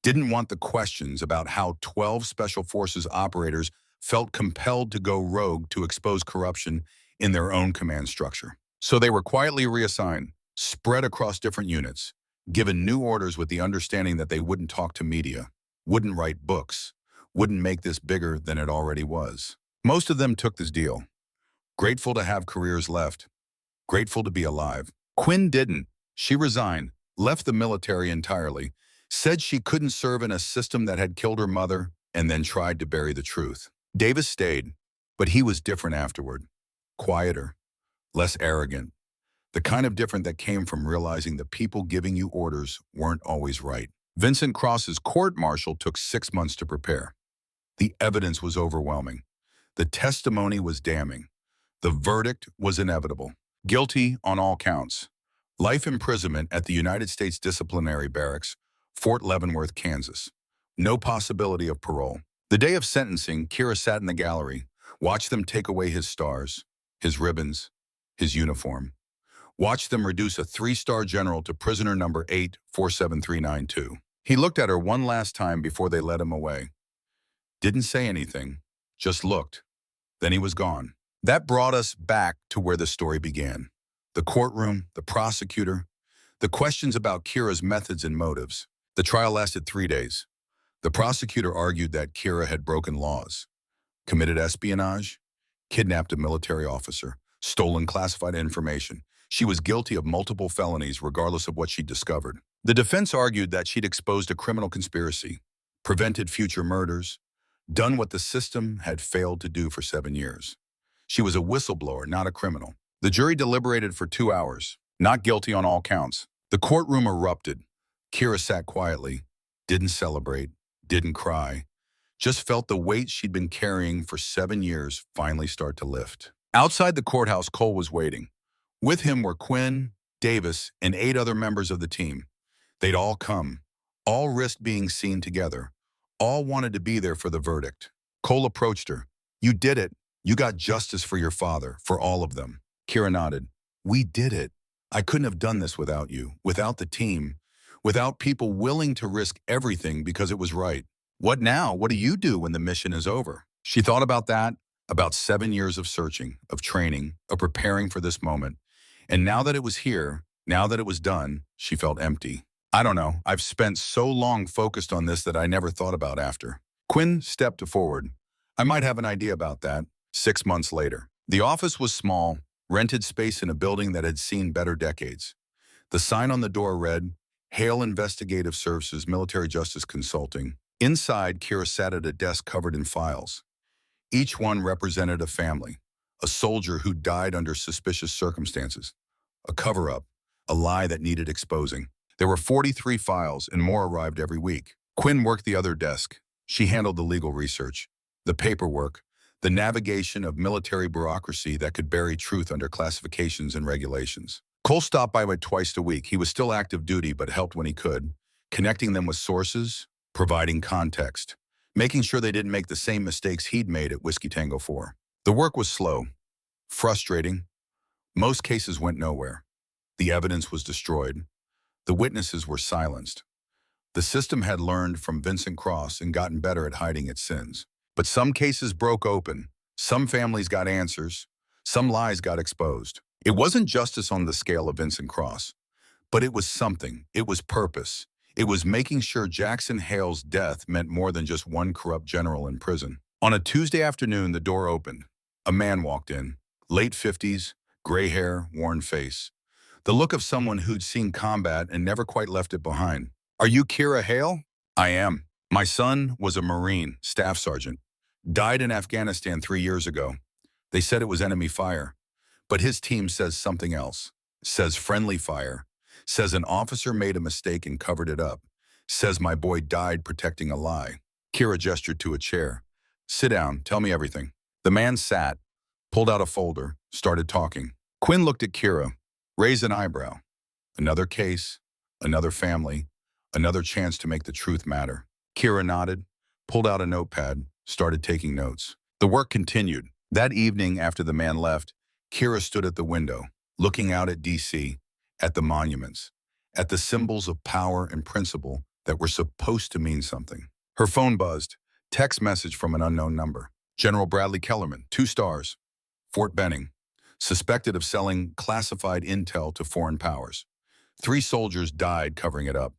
didn't want the questions about how 12 Special Forces operators felt compelled to go rogue to expose corruption in their own command structure. So they were quietly reassigned, spread across different units, given new orders with the understanding that they wouldn't talk to media, wouldn't write books, wouldn't make this bigger than it already was. Most of them took this deal, grateful to have careers left, grateful to be alive. Quinn didn't. She resigned, left the military entirely, said she couldn't serve in a system that had killed her mother, and then tried to bury the truth. Davis stayed, but he was different afterward. Quieter, less arrogant. The kind of different that came from realizing the people giving you orders weren't always right. Vincent Cross's court-martial took 6 months to prepare. The evidence was overwhelming. The testimony was damning. The verdict was inevitable. Guilty on all counts. Life imprisonment at the United States Disciplinary Barracks, Fort Leavenworth, Kansas. No possibility of parole. The day of sentencing, Kira sat in the gallery, watched them take away his stars, his ribbons, his uniform. Watched them reduce a three-star general to prisoner number 847392. He looked at her one last time before they led him away. Didn't say anything, just looked. Then he was gone. That brought us back to where the story began. The courtroom, the prosecutor, the questions about Kira's methods and motives. The trial lasted 3 days. The prosecutor argued that Kira had broken laws, committed espionage, kidnapped a military officer, stolen classified information. She was guilty of multiple felonies regardless of what she'd discovered. The defense argued that she'd exposed a criminal conspiracy, prevented future murders, done what the system had failed to do for 7 years. She was a whistleblower, not a criminal. The jury deliberated for 2 hours, not guilty on all counts. The courtroom erupted. Kira sat quietly, didn't celebrate, didn't cry, just felt the weight she'd been carrying for 7 years finally start to lift. Outside the courthouse, Cole was waiting. With him were Quinn, Davis, and 8 other members of the team. They'd all come, all risked being seen together, all wanted to be there for the verdict. Cole approached her. "You did it. You got justice for your father, for all of them." Kira nodded. "We did it. I couldn't have done this without you, without the team, without people willing to risk everything because it was right. What now? What do you do when the mission is over?" She thought about that, about 7 years of searching, of training, of preparing for this moment. And now that it was here, now that it was done, she felt empty. "I don't know. I've spent so long focused on this that I never thought about after." Quinn stepped forward. "I might have an idea about that." 6 months later. The office was small, rented space in a building that had seen better decades. The sign on the door read, Hale Investigative Services Military Justice Consulting. Inside, Kira sat at a desk covered in files. Each one represented a family, a soldier who died under suspicious circumstances, a cover-up, a lie that needed exposing. There were 43 files, and more arrived every week. Quinn worked the other desk. She handled the legal research, the paperwork, the navigation of military bureaucracy that could bury truth under classifications and regulations. Cole stopped by twice a week. He was still active duty, but helped when he could, connecting them with sources, providing context, making sure they didn't make the same mistakes he'd made at Whiskey Tango 4. The work was slow, frustrating. Most cases went nowhere. The evidence was destroyed. The witnesses were silenced. The system had learned from Vincent Cross and gotten better at hiding its sins. But some cases broke open. Some families got answers. Some lies got exposed. It wasn't justice on the scale of Vincent Cross, but it was something. It was purpose. It was making sure Jackson Hale's death meant more than just one corrupt general in prison. On a Tuesday afternoon, the door opened. A man walked in, late 50s, gray hair, worn face. The look of someone who'd seen combat and never quite left it behind. "Are you Kira Hale?" "I am. My son was a Marine, staff sergeant. Died in Afghanistan 3 years ago. They said it was enemy fire. But his team says something else. Says friendly fire. Says an officer made a mistake and covered it up. Says my boy died protecting a lie." Kira gestured to a chair. "Sit down. Tell me everything." The man sat, pulled out a folder, started talking. Quinn looked at Kira, raised an eyebrow. Another case, another family, another chance to make the truth matter. Kira nodded, pulled out a notepad, started taking notes. The work continued. That evening, after the man left, Kira stood at the window, looking out at D.C., at the monuments, at the symbols of power and principle that were supposed to mean something. Her phone buzzed, text message from an unknown number. General Bradley Kellerman, 2 stars. Fort Benning, suspected of selling classified intel to foreign powers. 3 soldiers died covering it up.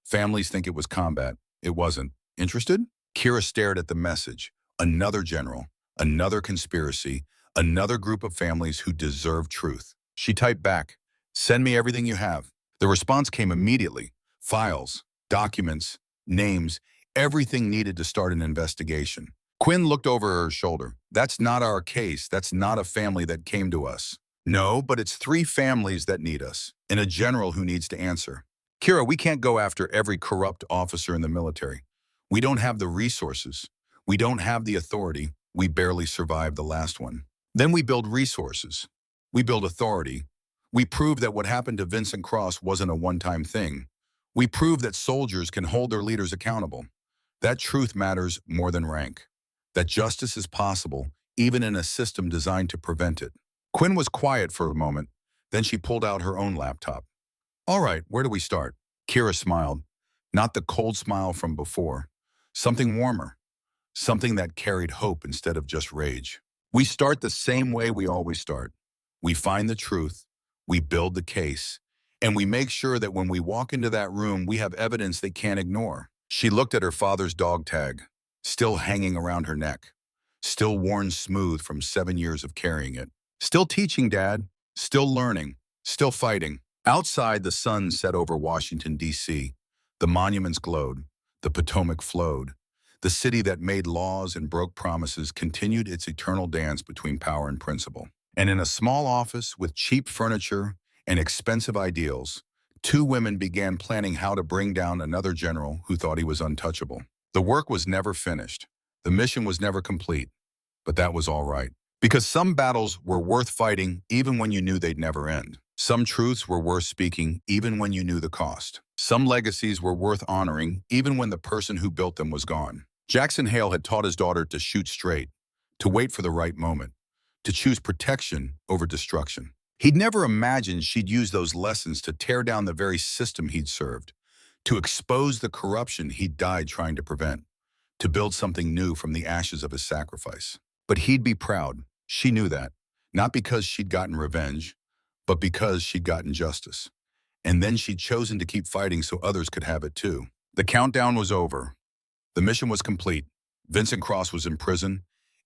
Families think it was combat. It wasn't. Interested? Kira stared at the message. Another general, another conspiracy, another group of families who deserve truth. She typed back, "Send me everything you have." The response came immediately. Files, documents, names, everything needed to start an investigation. Quinn looked over her shoulder. "That's not our case. That's not a family that came to us." "No, but it's 3 families that need us, and a general who needs to answer." "Kira, we can't go after every corrupt officer in the military. We don't have the resources. We don't have the authority. We barely survived the last one." Then we build resources. We build authority. We prove that what happened to Vincent Cross wasn't a one-time thing. We prove that soldiers can hold their leaders accountable. That truth matters more than rank. That justice is possible, even in a system designed to prevent it. Quinn was quiet for a moment, then she pulled out her own laptop. All right, where do we start? Kira smiled, not the cold smile from before. Something warmer, something that carried hope instead of just rage. We start the same way we always start. We find the truth, we build the case, and we make sure that when we walk into that room, we have evidence they can't ignore. She looked at her father's dog tag, still hanging around her neck, still worn smooth from 7 years of carrying it. Still teaching, Dad, still learning, still fighting. Outside, the sun set over Washington, D.C. The monuments glowed, the Potomac flowed. The city that made laws and broke promises continued its eternal dance between power and principle. And in a small office with cheap furniture and expensive ideals, two women began planning how to bring down another general who thought he was untouchable. The work was never finished. The mission was never complete. But that was all right. Because some battles were worth fighting even when you knew they'd never end. Some truths were worth speaking even when you knew the cost. Some legacies were worth honoring even when the person who built them was gone. Jackson Hale had taught his daughter to shoot straight, to wait for the right moment, to choose protection over destruction. He'd never imagined she'd use those lessons to tear down the very system he'd served, to expose the corruption he'd died trying to prevent, to build something new from the ashes of his sacrifice. But he'd be proud. She knew that, not because she'd gotten revenge, but because she'd gotten justice. And then she'd chosen to keep fighting so others could have it too. The countdown was over. The mission was complete. Vincent Cross was in prison.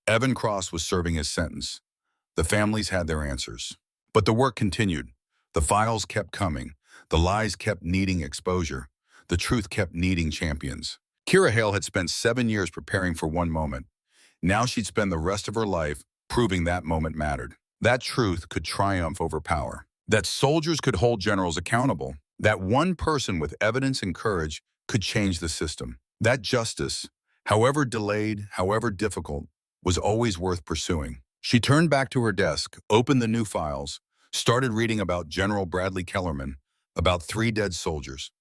Evan Cross was serving his sentence. The families had their answers. But the work continued. The files kept coming. The lies kept needing exposure. The truth kept needing champions. Kira Hale had spent 7 years preparing for one moment. Now she'd spend the rest of her life proving that moment mattered. That truth could triumph over power. That soldiers could hold generals accountable. That one person with evidence and courage could change the system. That justice, however delayed, however difficult, was always worth pursuing. She turned back to her desk, opened the new files, started reading about General Bradley Kellerman, about 3 dead soldiers,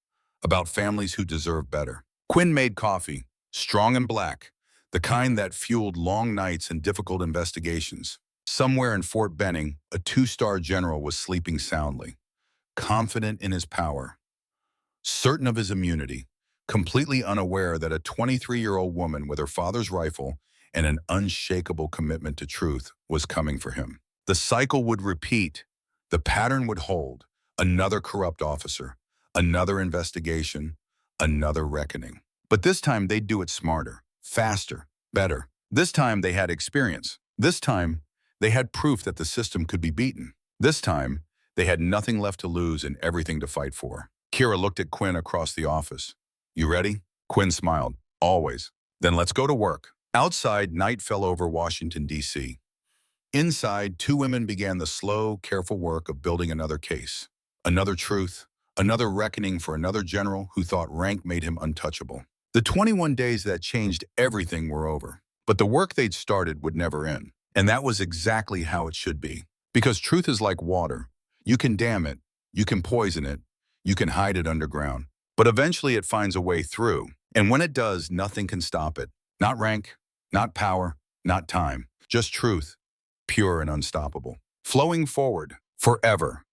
about families who deserve better. Quinn made coffee, strong and black, the kind that fueled long nights and difficult investigations. Somewhere in Fort Bragg, a 2-star general was sleeping soundly, confident in his power, certain of his immunity, completely unaware that a 23-year-old woman with her father's rifle and an unshakable commitment to truth was coming for him. The cycle would repeat. The pattern would hold. Another corrupt officer, another investigation, another reckoning. But this time they'd do it smarter, faster, better. This time they had experience. This time they had proof that the system could be beaten. This time they had nothing left to lose and everything to fight for. Kira looked at Quinn across the office. You ready? Quinn smiled. Always. Then let's go to work. Outside, night fell over Washington, D.C. Inside, 2 women began the slow, careful work of building another case. Another truth, another reckoning for another general who thought rank made him untouchable. The 21 days that changed everything were over. But the work they'd started would never end. And that was exactly how it should be. Because truth is like water. You can dam it, you can poison it, you can hide it underground. But eventually it finds a way through. And when it does, nothing can stop it. Not rank, not power, not time. Just truth, pure and unstoppable. Flowing forward, forever.